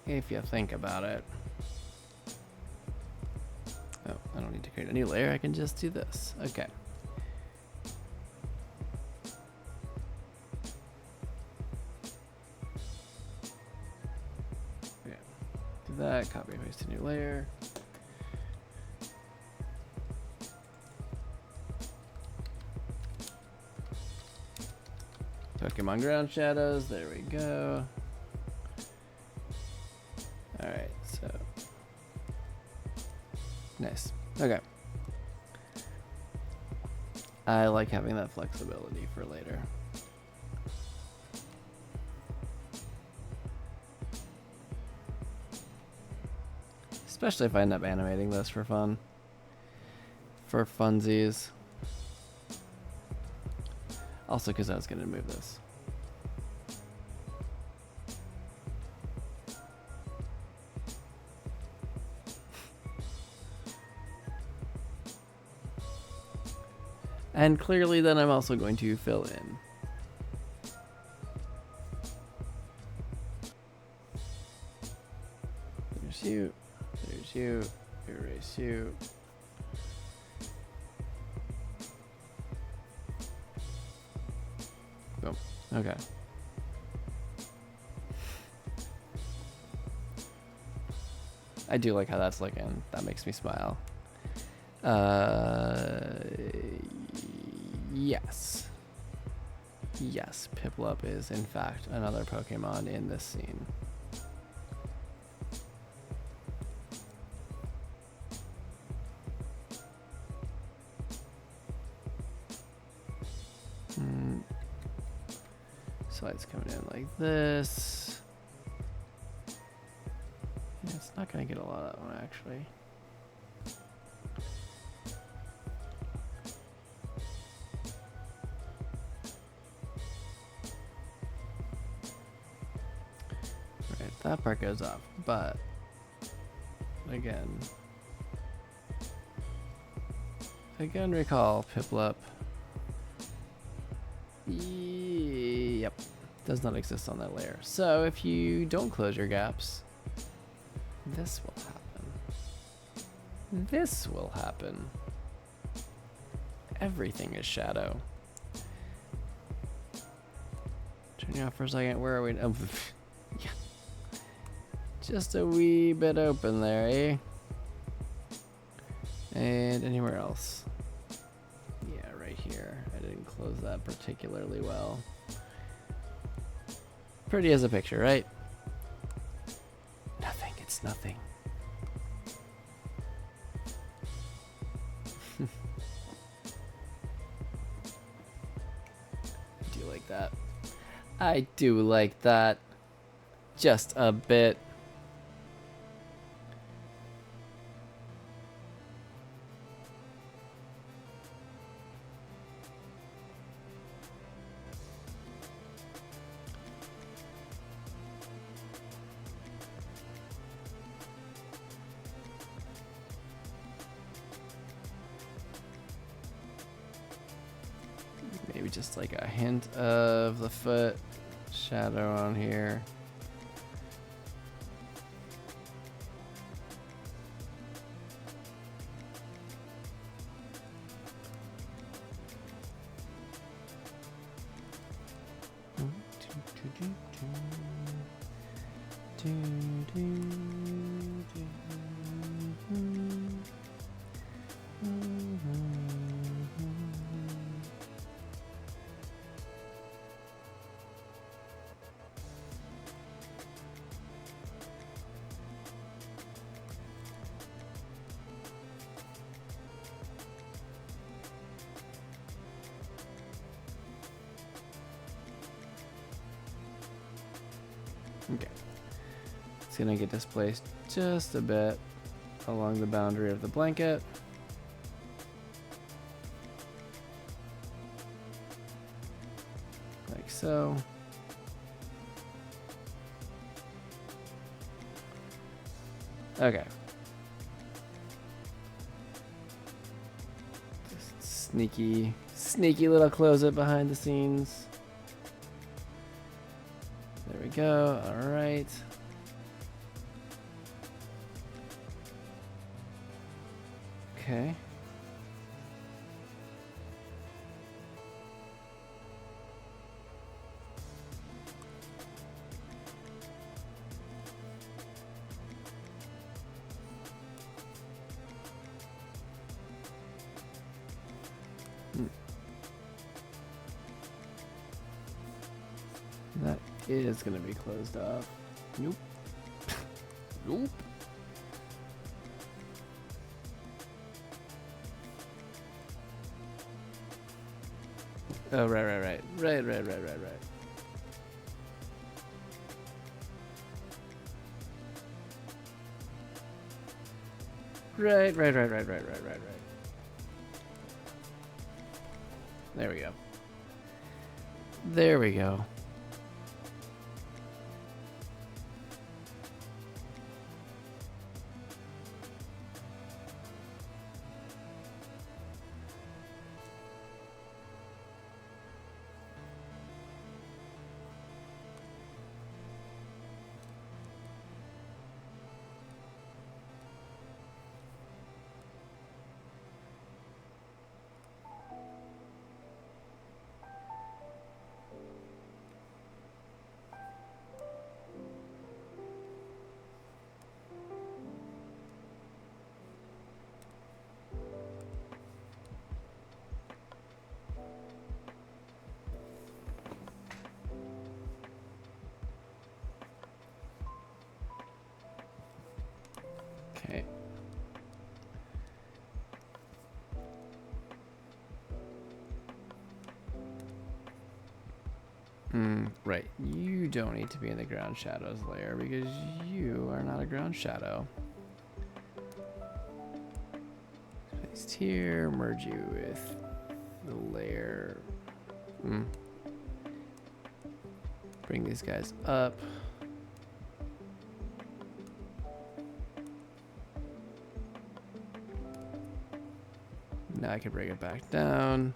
If you think about it. Oh, I don't need to create a new layer. I can just do this. Okay. that. Copy and paste to new layer. Pokemon ground shadows. There we go. All right, so nice. Okay. I like having that flexibility for later. Especially if I end up animating this for fun. For funsies. Also because I was going to move this. And clearly then I'm also going to fill in. There's you. There's you. Erase you. Boom. Okay. I do like how that's looking. That makes me smile. Yes. Yes, Piplup is in fact another Pokemon in this scene. Slides coming in like this. Yeah, it's not gonna get a lot of that one actually. Right, that part goes off, but again, recall Piplup. Yep, does not exist on that layer. So if you don't close your gaps, this will happen. This will happen. Everything is shadow. Turn you off for a second. Where are we? Oh, yeah. Just a wee bit open there, eh? And anywhere else? Yeah, right here. I didn't close that particularly well. Pretty as a picture, right? Nothing. It's nothing. Do you like that? I do like that. Just a bit. Maybe just like a hint of the foot shadow on here. Okay, it's gonna get displaced just a bit along the boundary of the blanket. Like so. Okay. Just sneaky little close it behind the scenes. There we go. All right. Okay. Hmm. That is going to be closed off. Nope. Nope. Oh, right. Right. Right. There we go. There we go. Okay. Right. You don't need to be in the ground shadows layer because you are not a ground shadow. Placed here, merge you with the layer. Bring these guys up. Now I can bring it back down.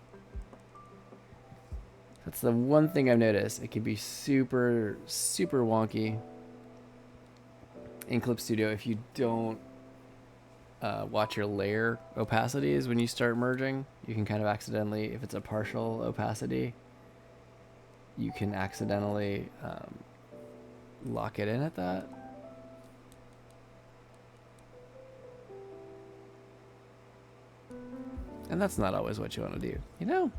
That's the one thing I've noticed. It can be super wonky in Clip Studio if you don't watch your layer opacities when you start merging. You can kind of accidentally, if it's a partial opacity, you can accidentally lock it in at that. And that's not always what you want to do, you know?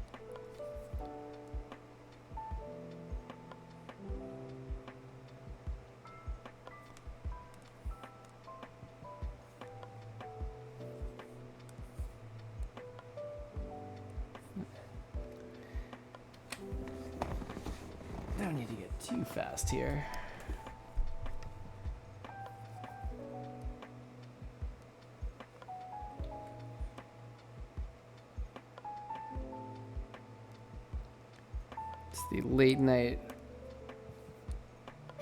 I don't need to get too fast here. It's the late night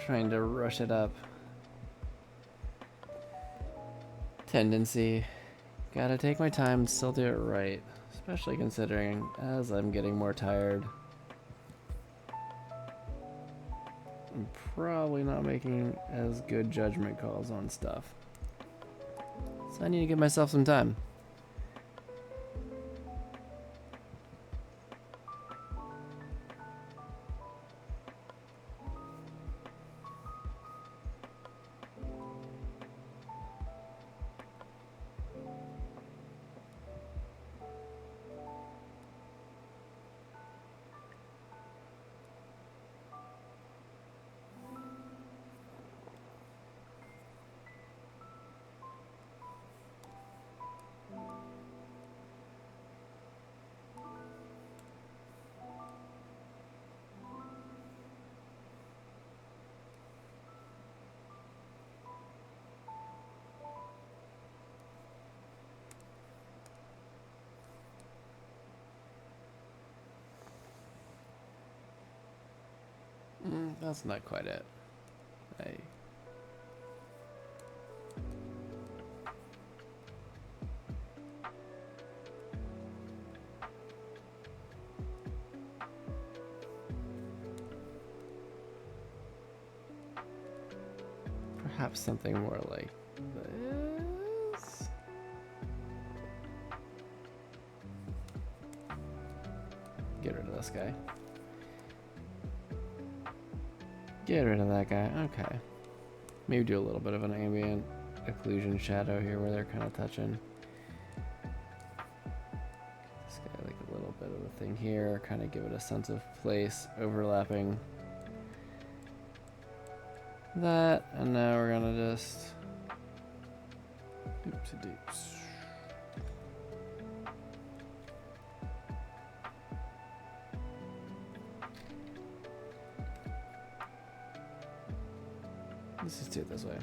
trying to rush it up tendency. Gotta take my time and still do it right, especially considering as I'm getting more tired, I'm probably not making as good judgment calls on stuff. So I need to give myself some time. That's not quite it. Perhaps something more like this. Get rid of this guy. Get rid of that guy. Okay. Maybe do a little bit of an ambient occlusion shadow here where they're kind of touching. This guy like a little bit. bit of a thing here, kind of give it a sense of place, overlapping that, and now we're gonna just oops-a-doops. Let's just do it this way.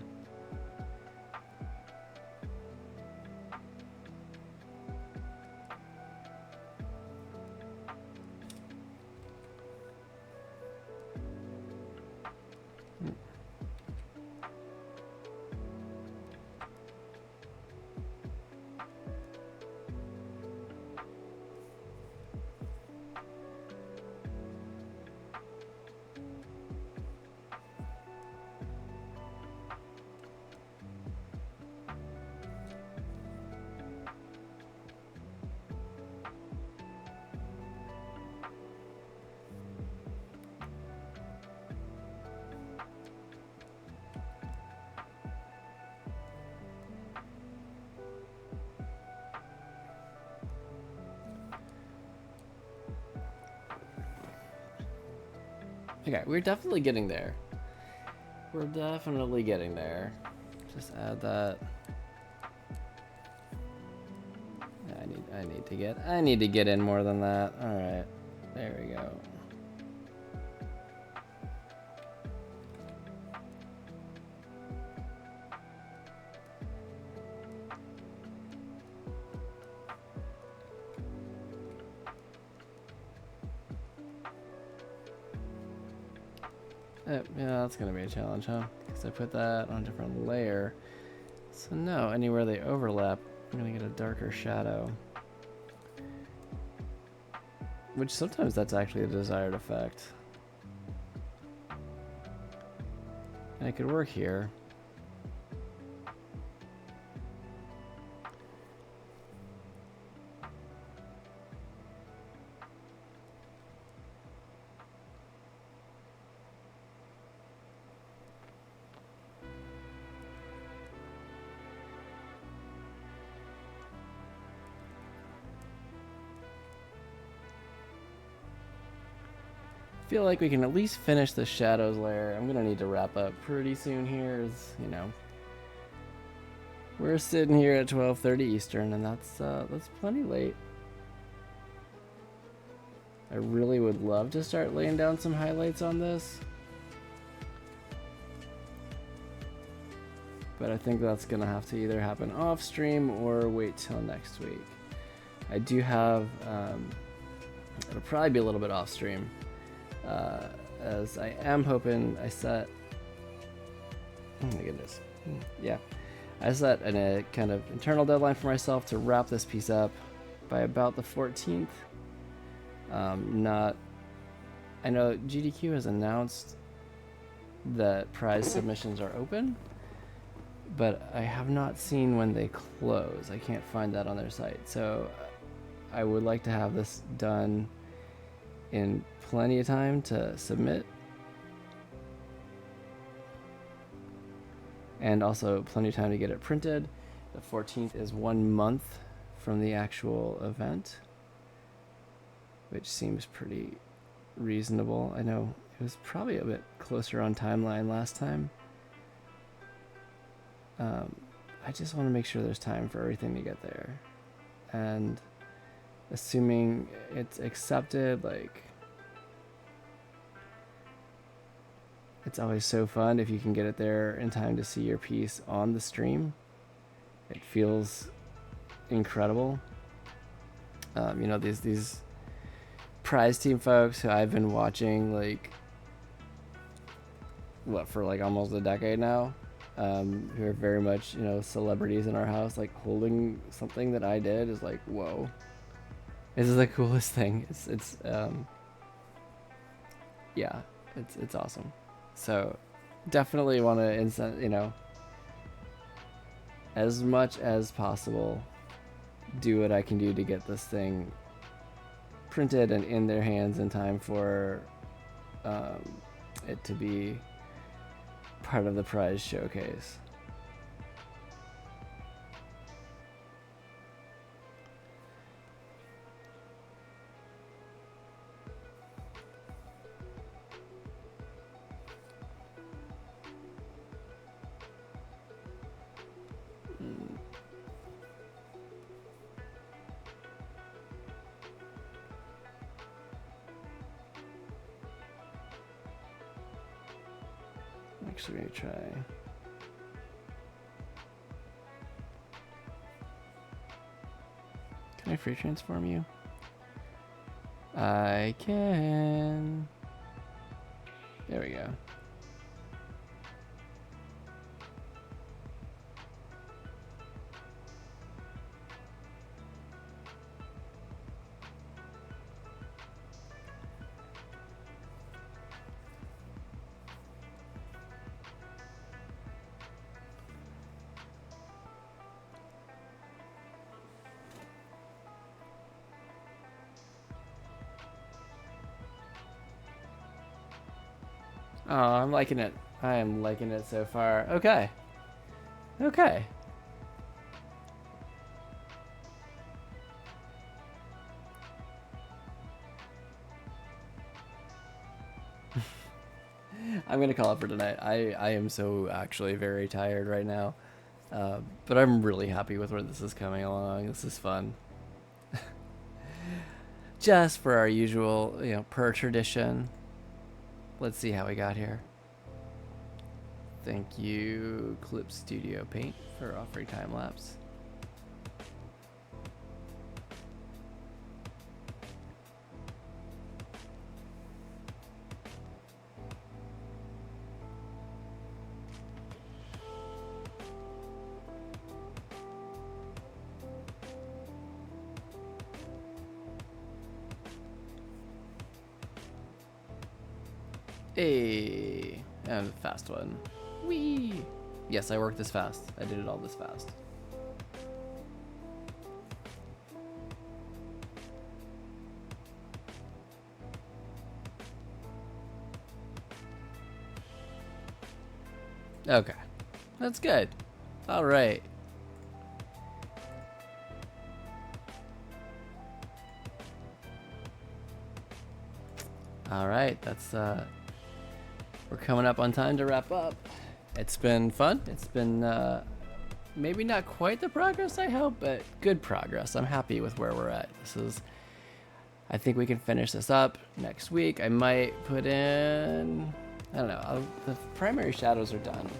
Okay, we're definitely getting there. We're definitely getting there. Just add that. I need to get in more than that. All right, there we go. Yeah, that's gonna be a challenge, huh? Because I put that on a different layer. So no, anywhere they overlap, I'm gonna get a darker shadow. Which sometimes that's actually a desired effect. And it could work here. Feel like we can at least finish the shadows layer. I'm gonna need to wrap up pretty soon here, as you know. We're sitting here at 12:30 Eastern, and that's plenty late. I really would love to start laying down some highlights on this, but I think that's gonna have to either happen off stream or wait till next week. I do have it'll probably be a little bit off stream. As I am hoping I set, oh my goodness, yeah, I set a kind of internal deadline for myself to wrap this piece up by about the 14th. I know GDQ has announced that prize submissions are open, but I have not seen when they close. I can't find that on their site, so I would like to have this done in plenty of time to submit, and also plenty of time to get it printed. The 14th is 1 month from the actual event, which seems pretty reasonable. I know it was probably a bit closer on timeline last time. I just want to make sure there's time for everything to get there, and assuming it's accepted, like, it's always so fun if you can get it there in time to see your piece on the stream. It feels incredible. You know, these prize team folks who I've been watching, like, for like almost a decade now, who are very much, you know, celebrities in our house, like, holding something that I did is like, whoa, this is the coolest thing. Yeah, it's awesome. So definitely want to you know, as much as possible, do what I can do to get this thing printed and in their hands in time for it to be part of the prize showcase. Actually, let me try. Can I free transform you? I can. There we go. Oh, I'm liking it. I am liking it so far. Okay. Okay. I'm gonna call it for tonight. I am so actually very tired right now, but I'm really happy with where this is coming along. This is fun. Just for our usual, per tradition. Let's see how we got here. Thank you, Clip Studio Paint, for offering time lapse. Hey, and fast one. Whee! Yes, I worked this fast. I did it all this fast. Okay, that's good. All right. All right, that's we're coming up on time to wrap up. It's been fun. It's been maybe not quite the progress I hope, but good progress. I'm happy with where we're at. I think we can finish this up next week. I might put in, I don't know, the primary shadows are done.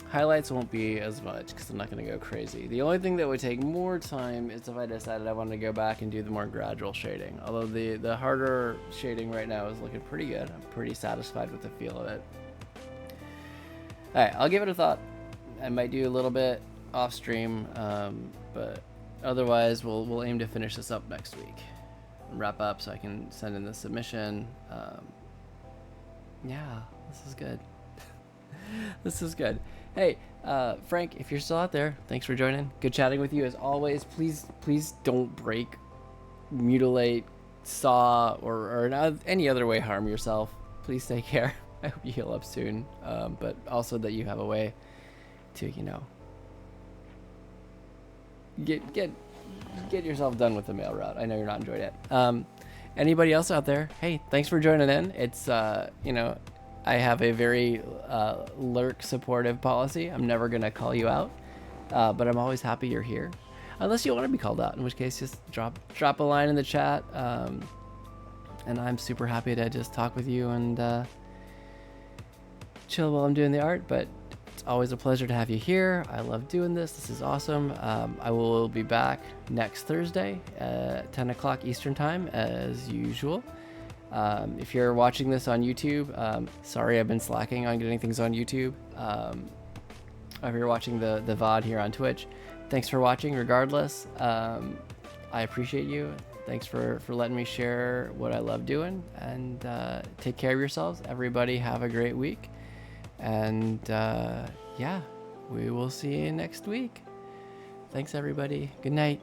Highlights won't be as much because I'm not going to go crazy. The only thing that would take more time is if I decided I wanted to go back and do the more gradual shading. Although the harder shading right now is looking pretty good. I'm pretty satisfied with the feel of it. Alright, I'll give it a thought. I might do a little bit off stream, but otherwise we'll aim to finish this up next week and wrap up so I can send in the submission. Yeah, this is good. This is good. Hey, Frank, if you're still out there, thanks for joining. Good chatting with you as always. Please don't break, mutilate, saw, or any other way harm yourself. Please take care. I hope you heal up soon, but also that you have a way to, get yourself done with the mail route. I know you're not enjoying it. Anybody else out there? Hey, thanks for joining in. It's I have a very lurk supportive policy. I'm never gonna call you out, but I'm always happy you're here, unless you want to be called out, in which case just drop a line in the chat, and I'm super happy to just talk with you and chill while I'm doing the art. But it's always a pleasure to have you here. I love doing this. This is awesome. I will be back next Thursday at 10 o'clock Eastern time as usual. If you're watching this on YouTube, sorry I've been slacking on getting things on YouTube. If you're watching the VOD here on Twitch, thanks for watching regardless. I appreciate you. Thanks for letting me share what I love doing, and take care of yourselves. Everybody have a great week, and yeah, we will see you next week. Thanks everybody. Good night.